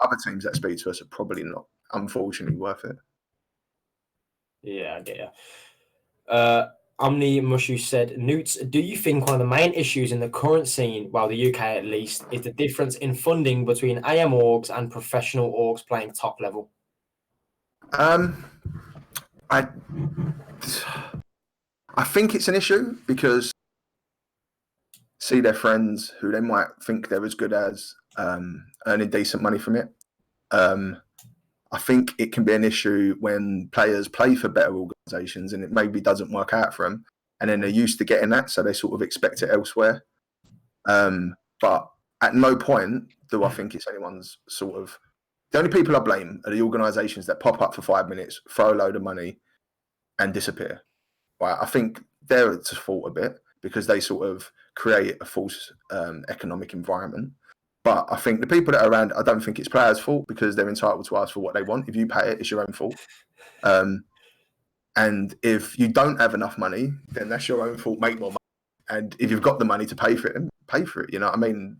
other teams that speak to us are probably not, unfortunately, worth it. Yeah, I get you. Omni Mushu said, Newts, do you think one of the main issues in the current scene, well, the UK at least, is the difference in funding between AM orgs and professional orgs playing top level? I think it's an issue, because see their friends who they might think they're as good as earning decent money from it. I think it can be an issue when players play for better organisations and it maybe doesn't work out for them, and then they're used to getting that, so they sort of expect it elsewhere. But at no point do I think it's anyone's sort of... The only people I blame are the organisations that pop up for 5 minutes, throw a load of money and disappear. Right? I think they're at fault a bit, because they sort of create a false economic environment. But I think the people that are around, I don't think it's players' fault, because they're entitled to ask for what they want. If you pay it, it's your own fault. And if you don't have enough money, then that's your own fault. Make more money. And if you've got the money to pay for it, then pay for it. You know what I mean?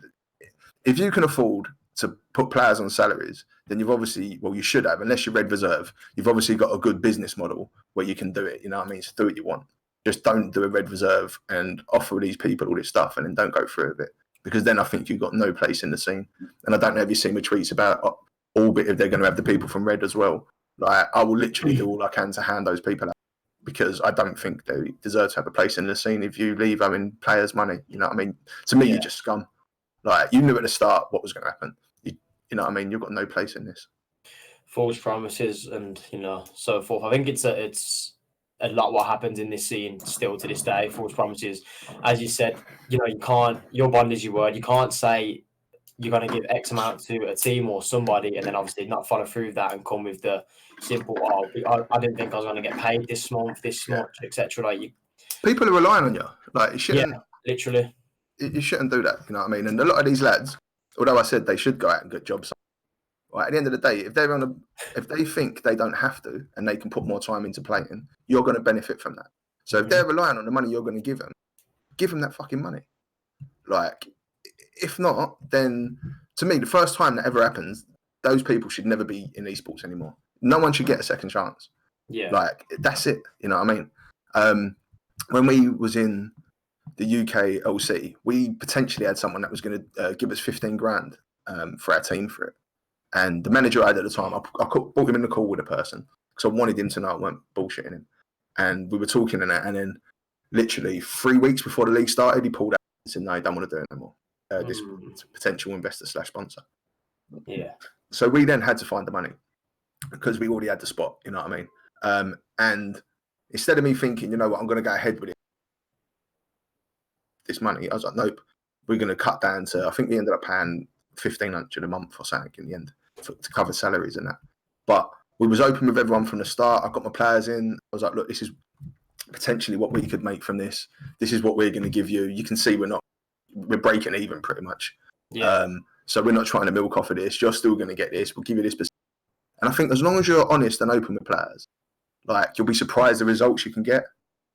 If you can afford to put players on salaries, then you've obviously, well, you should have, unless you're red reserve, you've obviously got a good business model where you can do it. You know what I mean? So do what you want. Just don't do a red reserve and offer these people all this stuff and then don't go through with it. Because then I think you've got no place in the scene. And I don't know if you've seen my tweets about Orbit, if they're going to have the people from red as well. Like, I will literally do all I can to hand those people out, because I don't think they deserve to have a place in the scene if you leave owing players money. You know what I mean? To me, you're just scum. Like, you knew at the start what was going to happen. You know what I mean? You've got no place in this. False promises and, so forth. I think it's a lot what happens in this scene still to this day. False promises. As you said, you can't, your bond is your word. You can't say you're going to give X amount to a team or somebody and then obviously not follow through with that and come with the simple, I didn't think I was going to get paid this month, this much, etc. Like, people are relying on you. Like, you shouldn't. Yeah, literally. You shouldn't do that. You know what I mean? And a lot of these lads, although I said they should go out and get jobs, right, at the end of the day, if they think they don't have to and they can put more time into playing, you're going to benefit from that. So if they're relying on the money you're going to give them that fucking money. Like, if not, then to me, the first time that ever happens, those people should never be in esports anymore. No one should get a second chance. Yeah. Like, that's it. You know what I mean? When we was in the UK LC, we potentially had someone that was going to give us 15 grand for our team for it. And the manager I had at the time, I brought him in the call with a person because I wanted him to know I weren't bullshitting him. And we were talking and that, and then literally 3 weeks before the league started, he pulled out and said, no, I don't want to do it anymore. This potential investor / sponsor. Yeah. So we then had to find the money because we already had the spot, you know what I mean? And instead of me thinking, you know what, I'm going to go ahead with it, this money, I was like, nope, we're going to cut down to, I think we ended up paying 1,500 a month or something in the end to cover salaries and that. But we was open with everyone from the start. I got my players in. I was like, look, this is potentially what we could make from this. This is what we're going to give you. You can see we're breaking even pretty much. Yeah. So we're not trying to milk off of this. You're still going to get this. We'll give you this percent. And I think as long as you're honest and open with players, like, you'll be surprised the results you can get.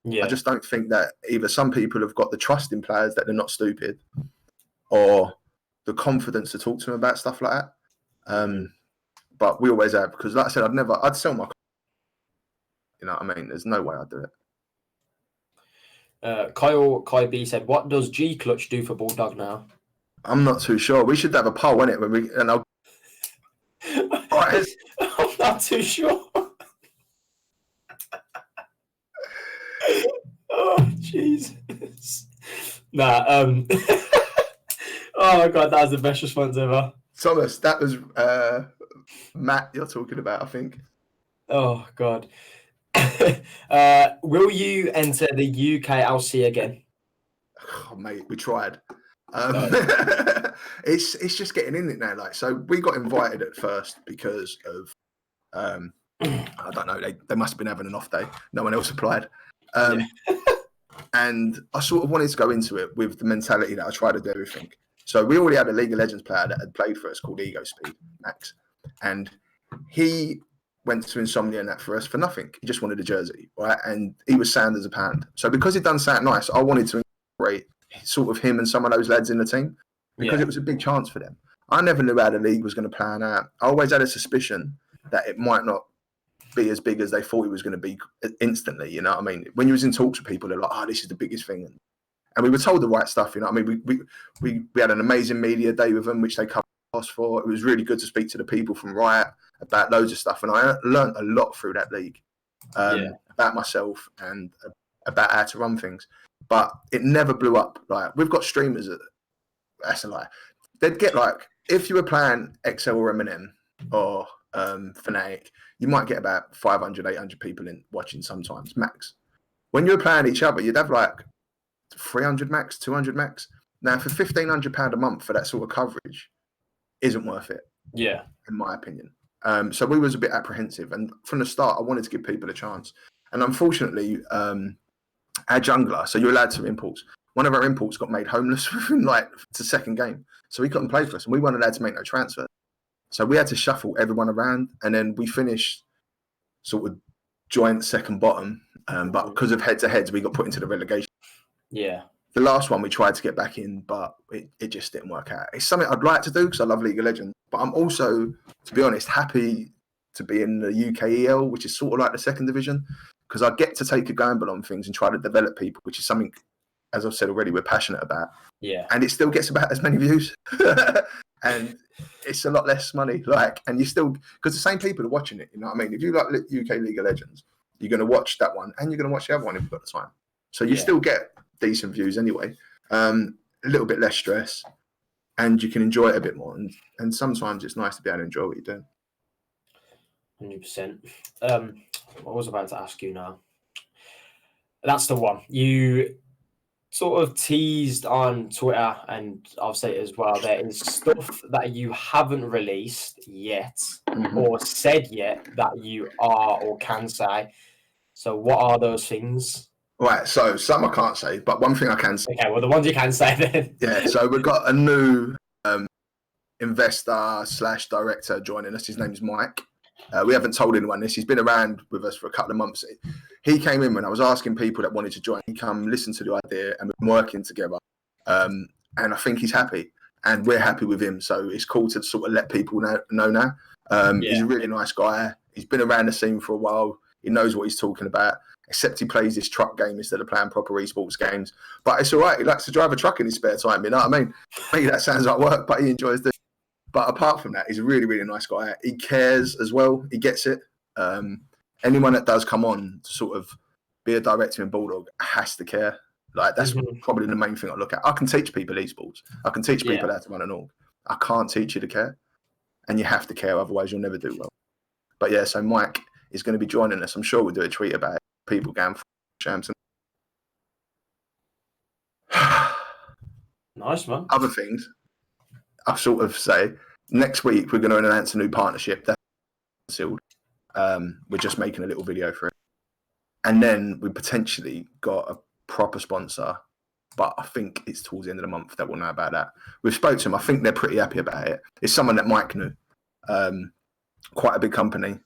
Yeah. I just don't think that either some people have got the trust in players that they're not stupid, or the confidence to talk to them about stuff like that. But we always have, because like I said, I'd sell my, you know what I mean? There's no way I'd do it. Kai B said, what does G Clutch do for Bulldog now? I'm not too sure. We should have a poll, innit? I'm not too sure. Oh, Jesus. Nah, oh my God, that was the best response ever. Thomas, that was Matt you're talking about, I think. Oh, God. Will you enter the UK LC again? Oh, mate, we tried. It's just getting in it now. Like, so we got invited at first because of I don't know, they must have been having an off day. No one else applied. And I sort of wanted to go into it with the mentality that I try to do everything. So we already had a League of Legends player that had played for us called Ego Speed, Max. And he went to Insomnia and that for us for nothing. He just wanted a jersey, right? And he was sound as a pound. So because he'd done something nice, I wanted to incorporate sort of him and some of those lads in the team because it was a big chance for them. I never knew how the league was going to plan out. I always had a suspicion that it might not be as big as they thought it was going to be instantly, you know what I mean? When you was in talks with people, they're like, oh, this is the biggest thing. And we were told the right stuff, you know what I mean? We had an amazing media day with them, which they covered us for. It was really good to speak to the people from Riot about loads of stuff. And I learned a lot through that league about myself and about how to run things. But it never blew up. Like, we've got streamers that's a lie. They'd get like, if you were playing XL or Eminem or Fnatic, you might get about 500, 800 people in watching sometimes, max. When you were playing each other, you'd have like 300 max, 200 max. Now, for £1,500 a month for that sort of coverage isn't worth it. Yeah. In my opinion. So we was a bit apprehensive. And from the start, I wanted to give people a chance. And unfortunately, our jungler, so you're allowed to imports. One of our imports got made homeless within like the second game. So he couldn't play for us. And we weren't allowed to make no transfer. So we had to shuffle everyone around. And then we finished sort of joint second bottom. But because of head-to-heads, we got put into the relegation. Yeah. The last one we tried to get back in, but it just didn't work out. It's something I'd like to do because I love League of Legends, but I'm also, to be honest, happy to be in the UKEL, which is sort of like the second division, because I get to take a gamble on things and try to develop people, which is something, as I've said already, we're passionate about. Yeah. And it still gets about as many views. And it's a lot less money. And you still, because the same people are watching it, you know what I mean? If you like UK League of Legends, you're going to watch that one and you're going to watch the other one if you've got the time. So you still get decent views anyway. A little bit less stress, and you can enjoy it a bit more. And sometimes it's nice to be able to enjoy what you're doing. 100%. What was I about to ask you now? That's the one. You sort of teased on Twitter, and I'll say it as well. There is stuff that you haven't released yet or said yet that you are or can say. So what are those things? Right, so some I can't say, but one thing I can say. Okay, well, the ones you can say then. Yeah, so we've got a new investor/director joining us. His name's Mike. We haven't told anyone this. He's been around with us for a couple of months. He came in when I was asking people that wanted to join. He come listen to the idea, and we've been working together. And I think he's happy, and we're happy with him. So it's cool to sort of let people know now. He's a really nice guy. He's been around the scene for a while. He knows what he's talking about, except he plays this truck game instead of playing proper esports games. But it's all right. He likes to drive a truck in his spare time. You know what I mean? Maybe that sounds like work, but he enjoys doing it. But apart from that, he's a really, really nice guy. He cares as well. He gets it. Anyone that does come on to sort of be a director in Bulldog has to care. That's probably the main thing I look at. I can teach people esports. I can teach people how to run an org. I can't teach you to care. And you have to care, otherwise you'll never do well. But yeah, so Mike is going to be joining us. I'm sure we'll do a tweet about it. People going for Shamson. Nice, man. Other things, I'll sort of say, next week we're going to announce a new partnership. That's sealed. We're just making a little video for it. And then we potentially got a proper sponsor, but I think it's towards the end of the month that we'll know about that. We've spoke to them. I think they're pretty happy about it. It's someone that Mike knew, quite a big company,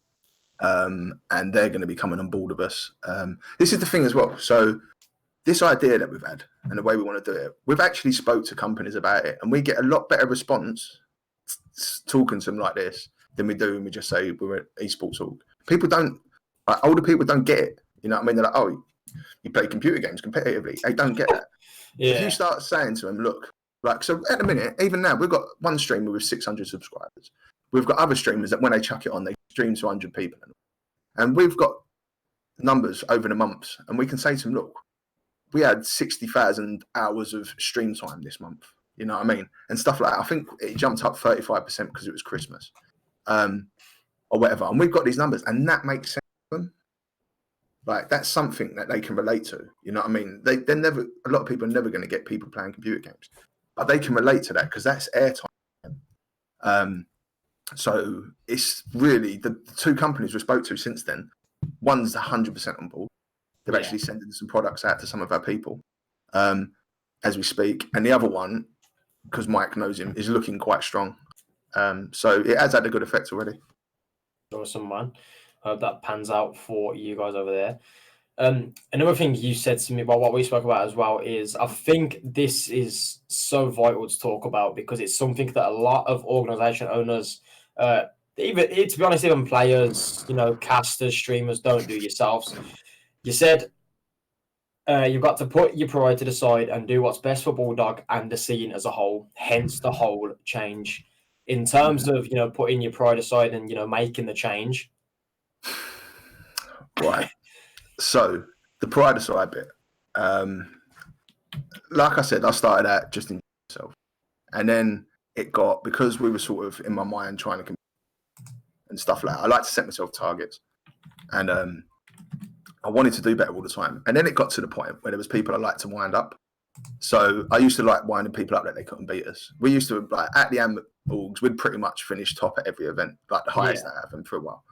and they're going to be coming on board with us. This is the thing as well. So this idea that we've had and the way we want to do it, we've actually spoke to companies about it, and we get a lot better response talking to them like this than we do when we just say we're an esports org. People don't, older people don't get it. You know what I mean? They're like, oh, you play computer games competitively. They don't get that. Yeah. If you start saying to them, look, so at the minute, even now, we've got one streamer with 600 subscribers. We've got other streamers that when they chuck it on, they stream to 100 people. And we've got numbers over the months, and we can say to them, look, we had 60,000 hours of stream time this month. You know what I mean? And stuff like that. I think it jumped up 35% because it was Christmas or whatever. And we've got these numbers, and that makes sense to them. That's something that they can relate to. You know what I mean? They're never, a lot of people are never going to get people playing computer games, but they can relate to that because that's airtime. So it's really the two companies we spoke to since then. One's 100% on board. They're actually sending some products out to some of our people as we speak. And the other one, because Mike knows him, is looking quite strong. So it has had a good effect already. Awesome, man. Hope that pans out for you guys over there. Another thing you said to me about what we spoke about as well is I think this is so vital to talk about because it's something that a lot of organization owners, even to be honest, even players, casters, streamers don't do yourselves. You said you've got to put your pride to the side and do what's best for Bulldog and the scene as a whole, hence the whole change. In terms of, putting your pride aside and, making the change. Right. So the pride aside bit, like I said, I started out just in myself. And then it got, because we were sort of in my mind trying to compete and stuff like that, I like to set myself targets. And I wanted to do better all the time. And then it got to the point where there was people I liked to wind up. So I used to like winding people up that they couldn't beat us. We used to, at the AM orgs, we'd pretty much finish top at every event, the highest that happened for a while.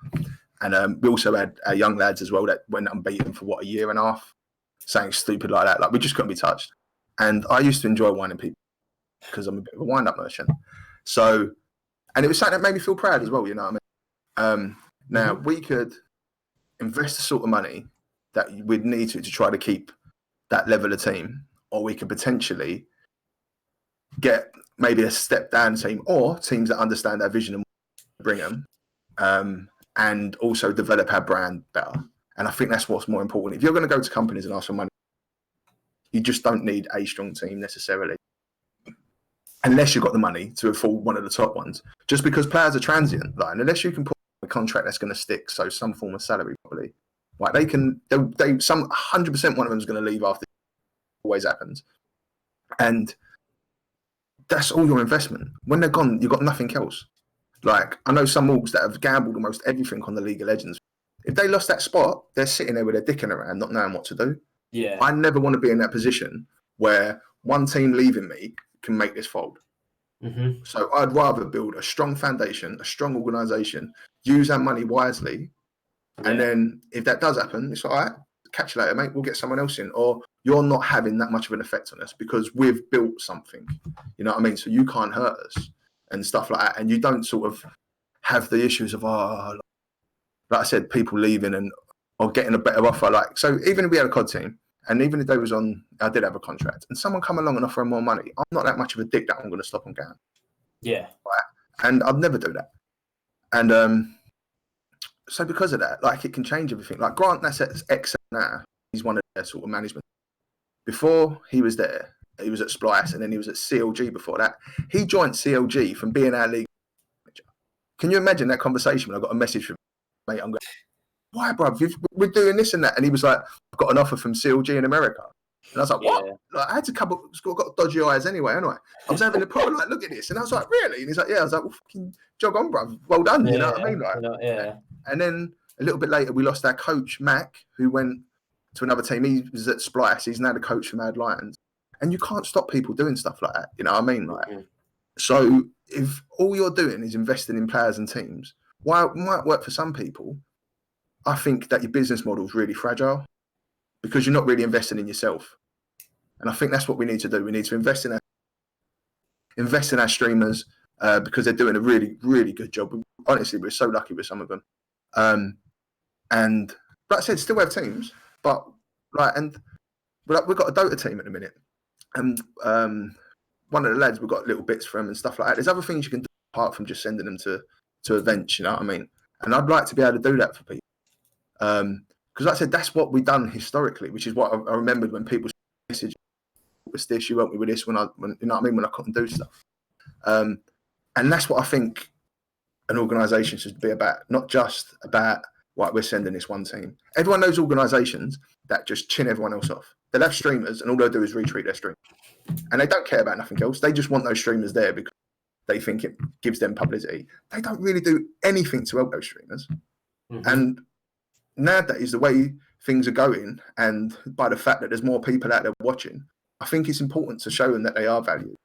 And we also had our young lads as well that went unbeaten for, a year and a half, saying stupid like that. We just couldn't be touched. And I used to enjoy winding people because I'm a bit of a wind-up merchant. So, and it was something that made me feel proud as well, you know what I mean? Now, we could invest the sort of money that we'd need to try to keep that level of team, or we could potentially get maybe a step down team or teams that understand our vision and bring them, and also develop our brand better. And I think that's what's more important. If you're going to go to companies and ask for money, you just don't need a strong team necessarily, unless you've got the money to afford one of the top ones. Just because players are transient, like, unless you can put a contract that's going to stick, so some form of salary probably. Like some 100% one of them is going to leave after. Always happens, and that's all your investment. When they're gone, you've got nothing else. Like, I know some orgs that have gambled almost everything on the League of Legends. If they lost that spot, they're sitting there with their dick in around, not knowing what to do. Yeah. I never want to be in that position where one team leaving me can make this fold. Mm-hmm. So I'd rather build a strong foundation, a strong organisation, use our money wisely, and then if that does happen, it's all right. Catch you later, mate. We'll get someone else in. Or you're not having that much of an effect on us because we've built something. You know what I mean? So you can't hurt us and stuff like that. And you don't sort of have the issues of, like I said, people leaving or getting a better offer. Like, so even if we had a COD team, and even if they was on, I did have a contract, and someone come along and offer them more money, I'm not that much of a dick that I'm going to stop them going. Yeah. Right? And I'd never do that. And so because of that, like, it can change everything. Like, Grant, that's at X now. He's one of their sort of management. Before he was there, he was at Splice, and then he was at CLG before that. He joined CLG from being our league manager. Can you imagine that conversation when I got a message from mate? I'm going, why, bruv? We're doing this and that. And he was like, I've got an offer from CLG in America. And I was like, what? Like, I had to got dodgy eyes anyway. I was having a problem, like, look at this. And I was like, really? And he's like, yeah. I was like, well, fucking jog on, bruv. Well done. You know what I mean? Like, And then a little bit later, we lost our coach, Mac, who went to another team. He was at Splice. He's now the coach for Mad Lions. And you can't stop people doing stuff like that. You know what I mean? Like, so if all you're doing is investing in players and teams, while it might work for some people, I think that your business model is really fragile because you're not really investing in yourself. And I think that's what we need to do. We need to invest in our streamers because they're doing a really, really good job. Honestly, we're so lucky with some of them. And like I said, still have teams, but we've got a Dota team at the minute. And one of the lads, we've got little bits for them and stuff like that. There's other things you can do apart from just sending them to events, you know what I mean? And I'd like to be able to do that for people. Because like I said, that's what we've done historically, which is what I remembered when people messaged, "What's this? You helped me with this," when you know what I mean, when I couldn't do stuff. And that's what I think an organisation should be about, not just about, right, we're sending this one team. Everyone knows organisations that just chin everyone else off. They'll have streamers and all they'll do is retweet their stream. And they don't care about nothing else. They just want those streamers there because they think it gives them publicity. They don't really do anything to help those streamers. Mm-hmm. And nowadays, the way things are going, and by the fact that there's more people out there watching, I think it's important to show them that they are valued.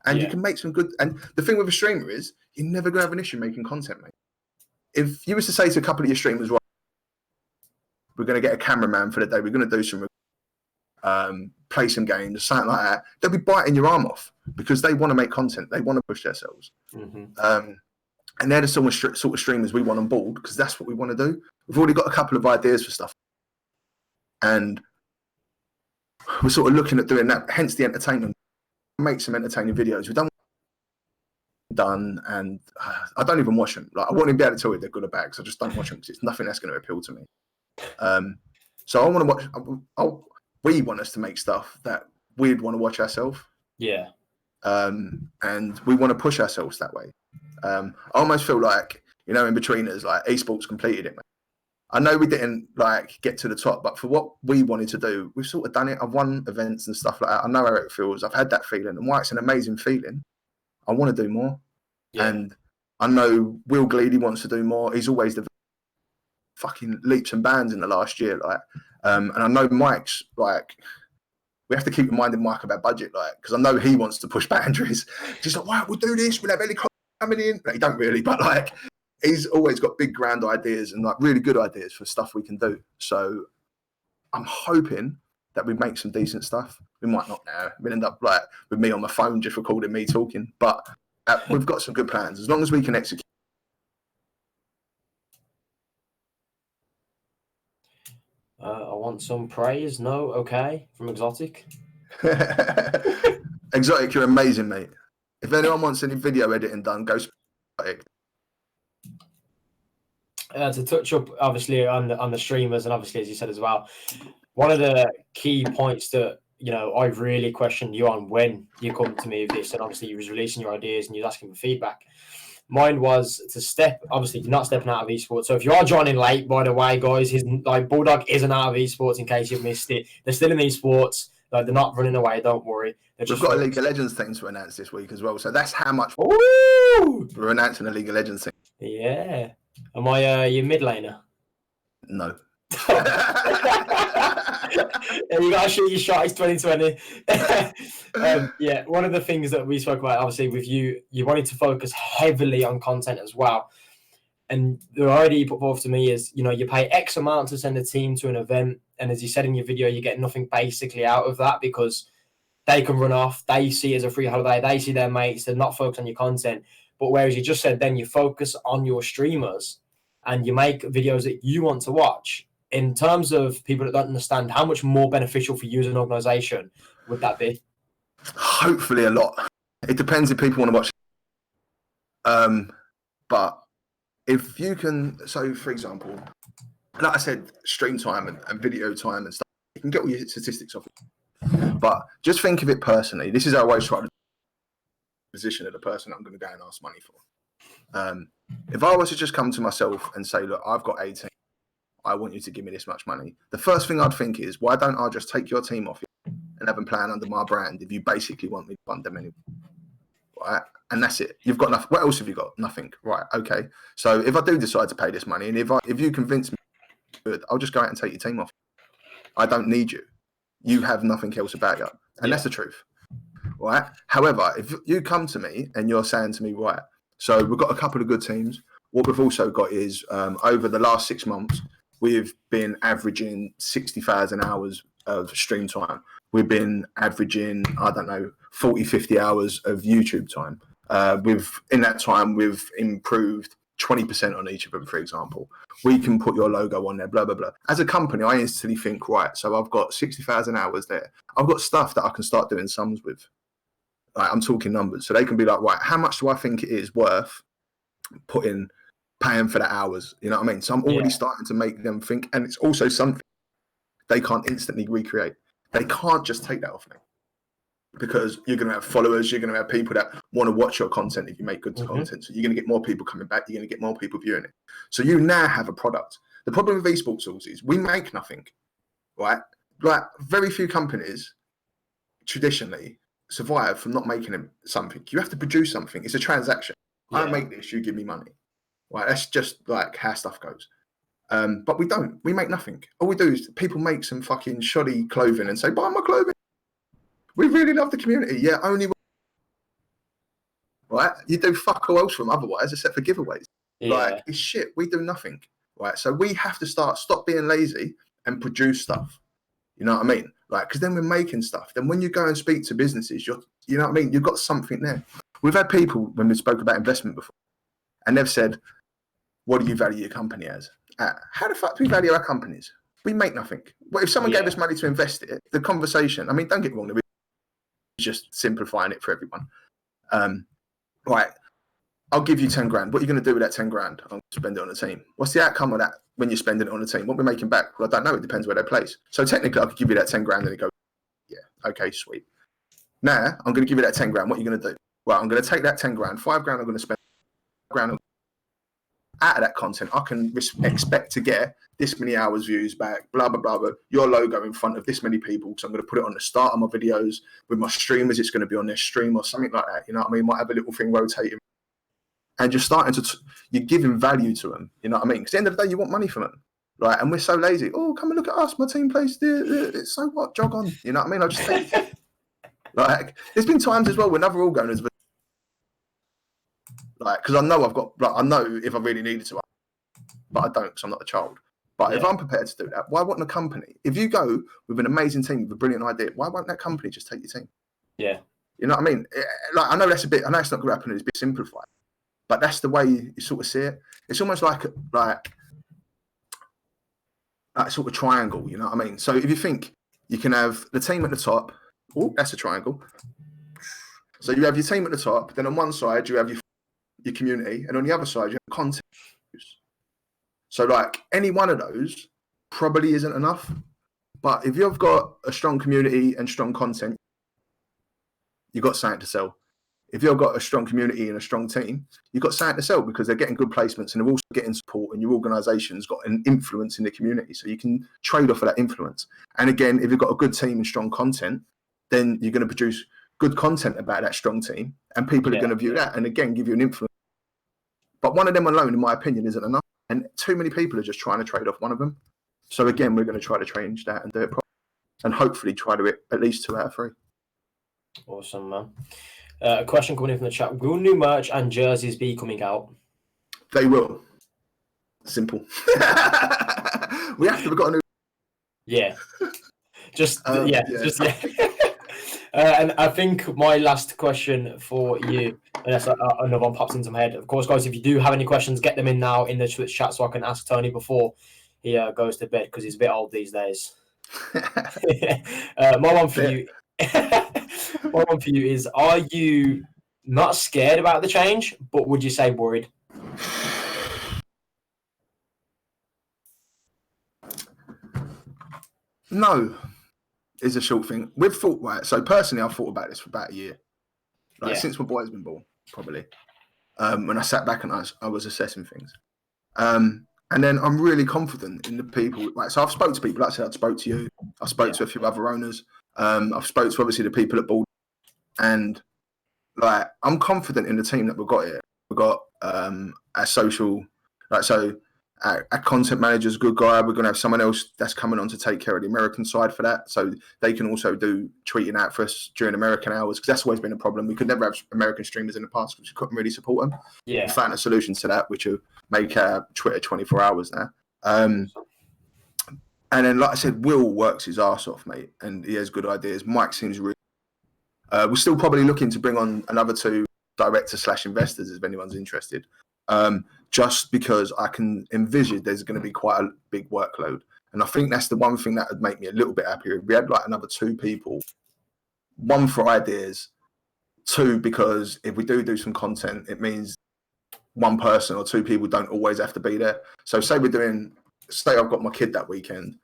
And you can make some good... And the thing with a streamer is, you're never going to have an issue making content, mate. If you were to say to a couple of your streamers, right, we're going to get a cameraman for the day, we're going to do some... play some games, something like that, they'll be biting your arm off because they want to make content. They want to push themselves. Mm-hmm. And they're the sort of streamers we want on board because that's what we want to do. We've already got a couple of ideas for stuff. And we're sort of looking at doing that, hence the entertainment. Make some entertaining videos. We've done, and I don't even watch them. Like, I won't even be able to tell you they're good or bad because I just don't watch them because it's nothing that's going to appeal to me. So I want to watch... we want us to make stuff that we'd want to watch ourselves. Yeah. And we want to push ourselves that way. I almost feel like, you know, in betweeners, like esports completed it, man. I know we didn't like get to the top, but for what we wanted to do, we've sort of done it. I've won events and stuff like that. I know how it feels. I've had that feeling, and why it's an amazing feeling. I want to do more. Yeah. And I know Will Gleedy wants to do more. He's always the fucking leaps and bounds in the last year, like. And I know Mike's like, we have to keep reminding Mike about budget, like, because I know he wants to push boundaries. He's like, right, we'll do this. We'll have helicopters coming in. Like, he don't really, but like, he's always got big grand ideas and like really good ideas for stuff we can do. So I'm hoping that we make some decent stuff. We might not now. We'll end up like with me on my phone just recording me talking, but we've got some good plans as long as we can execute. I want some praise. No, okay, from Exotic. Exotic, you're amazing, mate. If anyone wants any video editing done, go Exotic. To touch up, obviously, on the streamers, and obviously, as you said as well, one of the key points that I've really questioned you on when you come to me with this, and obviously you was releasing your ideas and you was asking for feedback. Mine was to obviously you're not stepping out of esports. So if you are joining late, by the way, guys, Bulldog isn't out of esports in case you've missed it. They're still in esports. Like, they're not running away, don't worry. We've got a League of Legends thing to announce this week as well. So that's how much we're announcing a League of Legends thing. Yeah. Am I your mid laner? No. You got to shoot your shot. It's 2020. Yeah, one of the things that we spoke about, obviously, with you wanted to focus heavily on content as well. And the idea you put forth to me is, you pay X amount to send a team to an event. And as you said in your video, you get nothing basically out of that because they can run off. They see it as a free holiday. They see their mates. They're not focused on your content. But whereas you just said then you focus on your streamers and you make videos that you want to watch, in terms of people that don't understand, how much more beneficial for you as an organisation would that be? Hopefully a lot. It depends if people want to watch. But if you can, so for example, like I said, stream time and video time and stuff, you can get all your statistics off it. But just think of it personally. This is how I always try to position of the person I'm going to go and ask money for. If I was to just come to myself and say, look, I've got 18, I want you to give me this much money. The first thing I'd think is, why don't I just take your team off you and have them playing under my brand if you basically want me to fund them anyway? Right? And that's it. You've got nothing. What else have you got? Nothing. Right. Okay. So if I do decide to pay this money, and if you convince me, good, I'll just go out and take your team off. I don't need you. You have nothing else about you. And that's the truth. Right. However, if you come to me and you're saying to me, right, so we've got a couple of good teams. What we've also got is over the last 6 months, we've been averaging 60,000 hours of stream time. We've been averaging, 40, 50 hours of YouTube time. In that time, we've improved 20% on each of them, for example. We can put your logo on there, blah, blah, blah. As a company, I instantly think, right, so I've got 60,000 hours there. I've got stuff that I can start doing sums with. I'm talking numbers. So they can be like, right, how much do I think it is worth paying for the hours? You know what I mean? So I'm already starting to make them think, and it's also something they can't instantly recreate. They can't just take that off me, because you're going to have followers, you're going to have people that want to watch your content if you make good content. So you're going to get more people coming back, you're going to get more people viewing it. So you now have a product. The problem with esports tools is we make nothing, right? Like, very few companies traditionally survive from not making something. You have to produce something. It's a transaction. I make this, you give me money. Right? That's just like how stuff goes. But we don't. We make nothing. All we do is people make some fucking shoddy clothing and say, buy my clothing. We really love the community. Yeah, only. Right? You do fuck all else from otherwise, except for giveaways. Yeah. Like, it's shit. We do nothing. Right? So we have to stop being lazy and produce stuff. You know what I mean? Like, because then we're making stuff. Then when you go and speak to businesses, you know what I mean? You've got something there. We've had people, when we spoke about investment before, and they've said, what do you value your company as? How the fuck do we value our companies? We make nothing. Well, if someone gave us money to invest it, the conversation, I mean, don't get me wrong, just simplifying it for everyone. Right, I'll give you 10 grand. What are you going to do with that 10 grand? I'll spend it on the team. What's the outcome of that when you're spending it on the team? What we're making back? Well, I don't know. It depends where they're placed. So technically, I could give you that 10 grand and it goes, yeah, okay, sweet. Now, I'm going to give you that 10 grand. What are you going to do? Well, I'm going to take that 10 grand, 5 grand I'm going to spend, grand out of that content. I can expect to get this many hours views back, blah, blah, blah, blah. Your logo in front of this many people. So I'm going to put it on the start of my videos. With my streamers, it's going to be on their stream or something like that. You know what I mean? Might have a little thing rotating. And you're starting to, you're giving value to them. You know what I mean? Because at the end of the day, you want money from them. Right? And we're so lazy. Oh, come and look at us. My team plays there. So what? Jog on. You know what I mean? I just think, like, there's been times as well when other all-goers, like, because I know I've got, like, I know if I really needed to, but I don't, because I'm not a child. But if I'm prepared to do that, why wouldn't a company? If you go with an amazing team with a brilliant idea, why won't that company just take your team? Yeah. You know what I mean? Like, I know it's not going to happen, it's a bit simplified, but that's the way you sort of see it. It's almost like sort of triangle, you know what I mean? So if you think you can have the team at the top, Oh, that's a triangle. So you have your team at the top. Then on one side you have your community, and on the other side you have content. So like any one of those probably isn't enough. But if you've got a strong community and strong content, you've got something to sell. If you've got a strong community and a strong team, you've got something to sell because they're getting good placements and they're also getting support, and your organisation's got an influence in the community. So you can trade off of that influence. And again, if you've got a good team and strong content, then you're going to produce good content about that strong team, and people are going to view that and again give you an influence. But one of them alone, in my opinion, isn't enough. And too many people are just trying to trade off one of them. So again, we're going to try to change that and do it properly, and hopefully try to hit at least 2 out of 3. Awesome, man. A question coming in from the chat: will new merch and jerseys be coming out? They will. Simple. We have to. We've got a new. Yeah. And I think my last question for you, unless another one pops into my head. Of course, guys, if you do have any questions, get them in now in the Twitch chat so I can ask Tony before he goes to bed because he's a bit old these days. My one for you. My one for you is: are you not scared about the change, but would you say worried? No, is a short thing. We've thought, right, so personally I've thought about this for about a year. Since my boy's been born, probably. When I sat back and I was assessing things. And then I'm really confident in the people. Right, so I've spoke to people. Like I said, I spoke to you. I spoke to a few other owners. I've spoke to obviously the people at Bulldog, and like I'm confident in the team that we've got here. We've got our social, our content manager's a good guy. We're going to have someone else that's coming on to take care of the American side for that, so they can also do tweeting out for us during American hours, because that's always been a problem. We could never have American streamers in the past because we couldn't really support them. Yeah, we found a solution to that, which will make Twitter 24 hours now. And then, like I said, Will works his arse off, mate, and he has good ideas. Mike seems really. We're still probably looking to bring on another 2 directors/investors if anyone's interested. Just because I can envision there's going to be quite a big workload. And I think that's the one thing that would make me a little bit happier. If we had like another 2 people, 1 for ideas, 2 because if we do some content, it means 1 person or 2 people don't always have to be there. So say I've got my kid that weekend,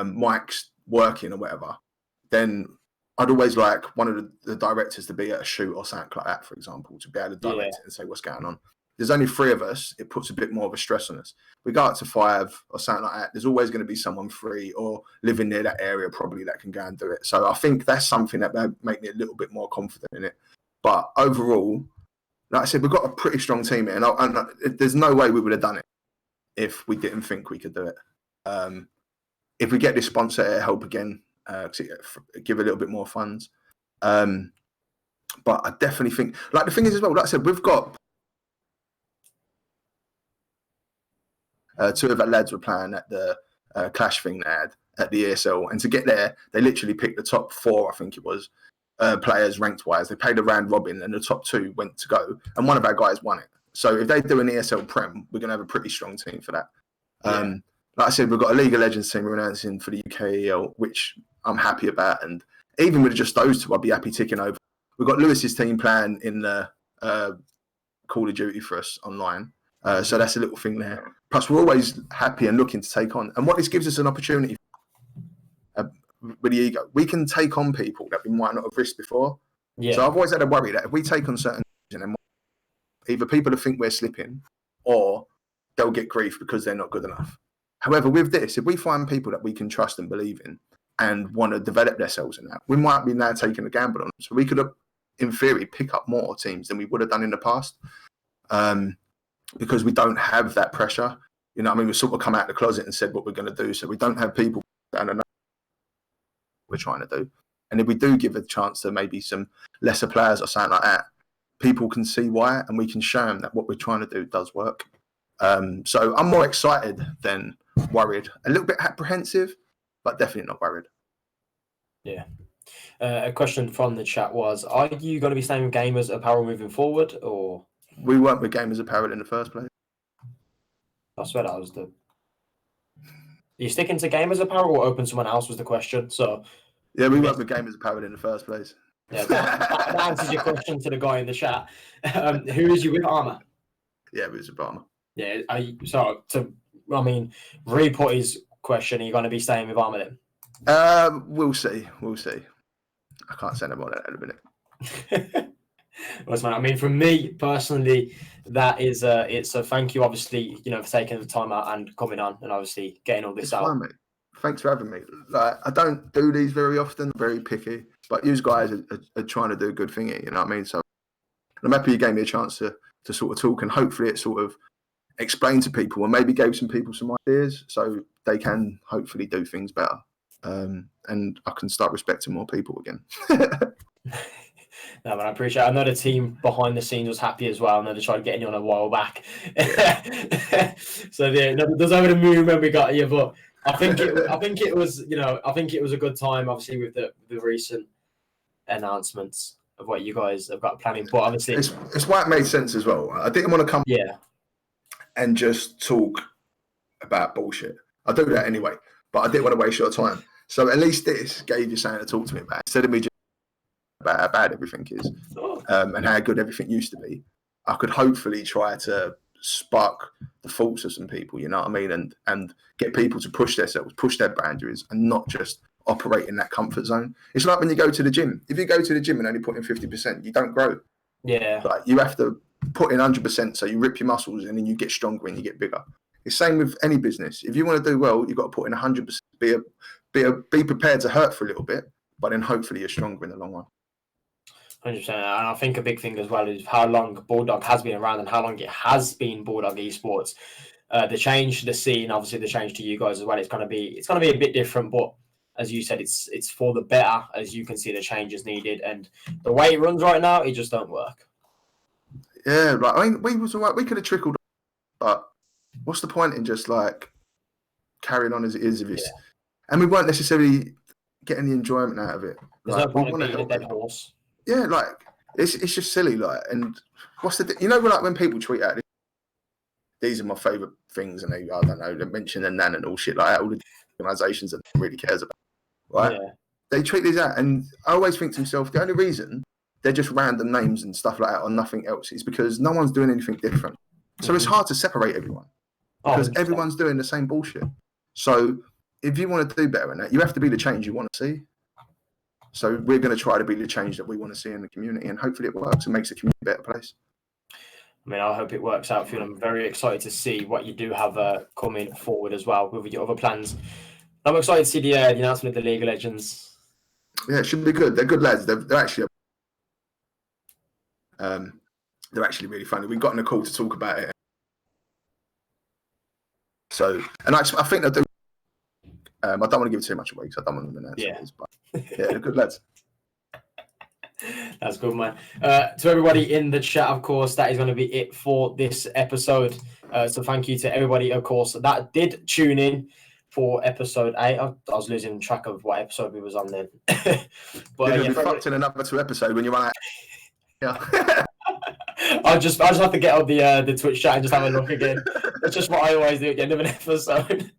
Mike's working or whatever, then I'd always like one of the directors to be at a shoot or something like that, for example, to be able to direct it and say what's going on. There's only 3 of us, it puts a bit more of a stress on us. We go up to 5 or something like that, there's always going to be someone free or living near that area probably that can go and do it. So I think that's something that would make me a little bit more confident in it. But overall, like I said, we've got a pretty strong team here, and there's no way we would have done it if we didn't think we could do it. If we get this sponsor, it'll help again, give a little bit more funds. But I definitely think, like the thing is as well, like I said, we've got 2 of our lads were playing at the Clash thing they had at the ESL, and to get there, they literally picked the top 4, I think it was, players ranked wise. They played a round robin, and the top 2 went to go, and one of our guys won it. So if they do an ESL Prem, we're going to have a pretty strong team for that. Like I said, we've got a League of Legends team we're announcing for the UKEL, which I'm happy about, and even with just those 2, I'd be happy ticking over. We've got Lewis's team playing in the Call of Duty for us online. So that's a little thing there. Plus, we're always happy and looking to take on. And what this gives us an opportunity with the ego, we can take on people that we might not have risked before. Yeah. So I've always had a worry that if we take on certain things, either people will think we're slipping or they'll get grief because they're not good enough. However, with this, if we find people that we can trust and believe in and want to develop themselves in that, we might be now taking a gamble on them. So we could have, in theory, pick up more teams than we would have done in the past. Because we don't have that pressure. You know what I mean? We sort of come out of the closet and said what we're going to do. So we don't have people that don't know what we're trying to do. And if we do give a chance to maybe some lesser players or something like that, people can see why, and we can show them that what we're trying to do does work. So I'm more excited than worried. A little bit apprehensive, but definitely not worried. Yeah. A question from the chat was, are you going to be staying with Gamers Apparel moving forward, or...? We weren't with Gamers Apparel in the first place. I swear that was the... Are you sticking to Gamers Apparel or open someone else was the question? So Yeah, we work with gamers apparel in the first place. Yeah, that answers your question to the guy in the chat. Who is you with, Armour? Yeah, it was a Obama. Yeah, re-put his question, are you going to be staying with Armour then? We'll see. I can't say no more than that in a minute. Well, I mean, from me personally, that is it's a thank you, obviously, for taking the time out and coming on and obviously getting all this It's out. fine, mate. Thanks for having me. Like, I don't do these very often, very picky, but you guys are trying to do a good thing here, you know what I mean? So I'm happy you gave me a chance to sort of talk, and hopefully it sort of explained to people and maybe gave some people some ideas so they can hopefully do things better. And I can start respecting more people again. No, man, I appreciate it. I know the team behind the scenes was happy as well. I know they tried getting you on a while back. So yeah, there's over the moon when we got you, but I think it was a good time, obviously, with the recent announcements of what you guys have got planning. But obviously, it's why it made sense as well. I didn't want to come and just talk about bullshit. I do that anyway, but I didn't want to waste your time. So at least this gave you something to talk to me about instead of me just about how bad everything is and how good everything used to be. I could hopefully try to spark the thoughts of some people, you know what I mean, and get people to push themselves, push their boundaries, and not just operate in that comfort zone. It's like when you go to the gym. If you go to the gym and only put in 50%, you don't grow. Yeah, like you have to put in 100%, so you rip your muscles and then you get stronger and you get bigger. It's the same with any business. If you want to do well, you've got to put in 100%. Be prepared to hurt for a little bit, but then hopefully you're stronger in the long run. 100%. And I think a big thing as well is how long Bulldog has been around and how long it has been Bulldog Esports. The change to the scene, obviously the change to you guys as well, it's gonna be a bit different, but as you said, it's for the better. As you can see, the change is needed, and the way it runs right now, it just don't work. Yeah, right. I mean, we was all right. We could have trickled, but what's the point in just like carrying on as it is if it's and we weren't necessarily getting the enjoyment out of it. There's no point in being a dead horse. Yeah, like it's just silly, like, and what's the like when people tweet out these are my favourite things and they mention the nan and all shit like that, all the organisations that no one really cares about, right? Yeah. They tweet these out, and I always think to myself, the only reason they're just random names and stuff like that on nothing else is because no one's doing anything different. So it's hard to separate everyone because everyone's doing the same bullshit. So if you want to do better in that, you have to be the change you want to see. So we're going to try to be the change that we want to see in the community, and hopefully it works and makes the community a better place. I mean, I hope it works out for you. I'm very excited to see what you do have coming forward as well with your other plans. I'm excited to see the announcement of the League of Legends. Yeah, it should be good. They're good lads. They're actually really funny. We got in a call to talk about it. So, and I think they'll do. I don't want to give too much away because I don't want them to announce it is, but yeah, they're good lads. That's good, man. To everybody in the chat, of course, that is going to be it for this episode. So thank you to everybody, of course, that did tune in for episode 8. I was losing track of what episode we was on then. But you'll be fucked in another 2 episodes when you're on. Yeah. I'll just have to get on the Twitch chat and just have a look again. That's just what I always do at the end of an episode.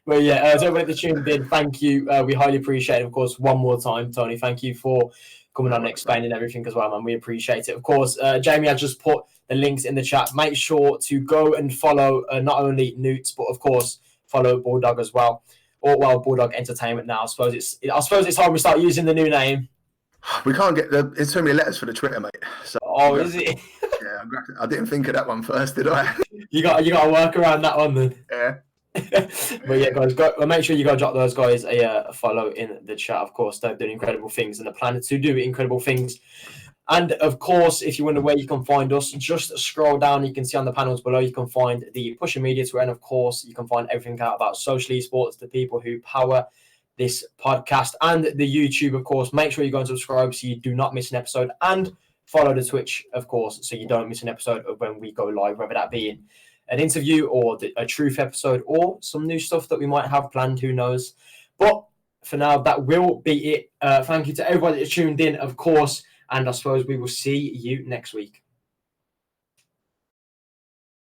But yeah, as everybody that tuned in, thank you. We highly appreciate it. Of course, one more time, Tony, thank you for coming on and explaining everything as well, man. We appreciate it. Of course, Jamie, I just put the links in the chat. Make sure to go and follow not only Newts, but of course, follow Bulldog as well. Or Bulldog Entertainment now. I suppose it's time we start using the new name. We can't get it's too many letters for the Twitter, mate. So is it? Yeah, I didn't think of that one first, did I? You got to work around that one then. Yeah. But yeah, guys, make sure you go drop those guys a follow in the chat. Of course, they're doing incredible things and the planet to do incredible things. And of course, if you wonder where you can find us, just scroll down. You can see on the panels below, you can find the Pusher Media Twitter, and of course, you can find everything out about social esports, the people who power this podcast, and the YouTube, of course. Make sure you go and subscribe so you do not miss an episode, and follow the Twitch, of course, so you don't miss an episode of when we go live, whether that be in an interview or a truth episode or some new stuff that we might have planned, who knows. But for now, that will be it. Thank you to everybody that tuned in, of course, and I suppose we will see you next week.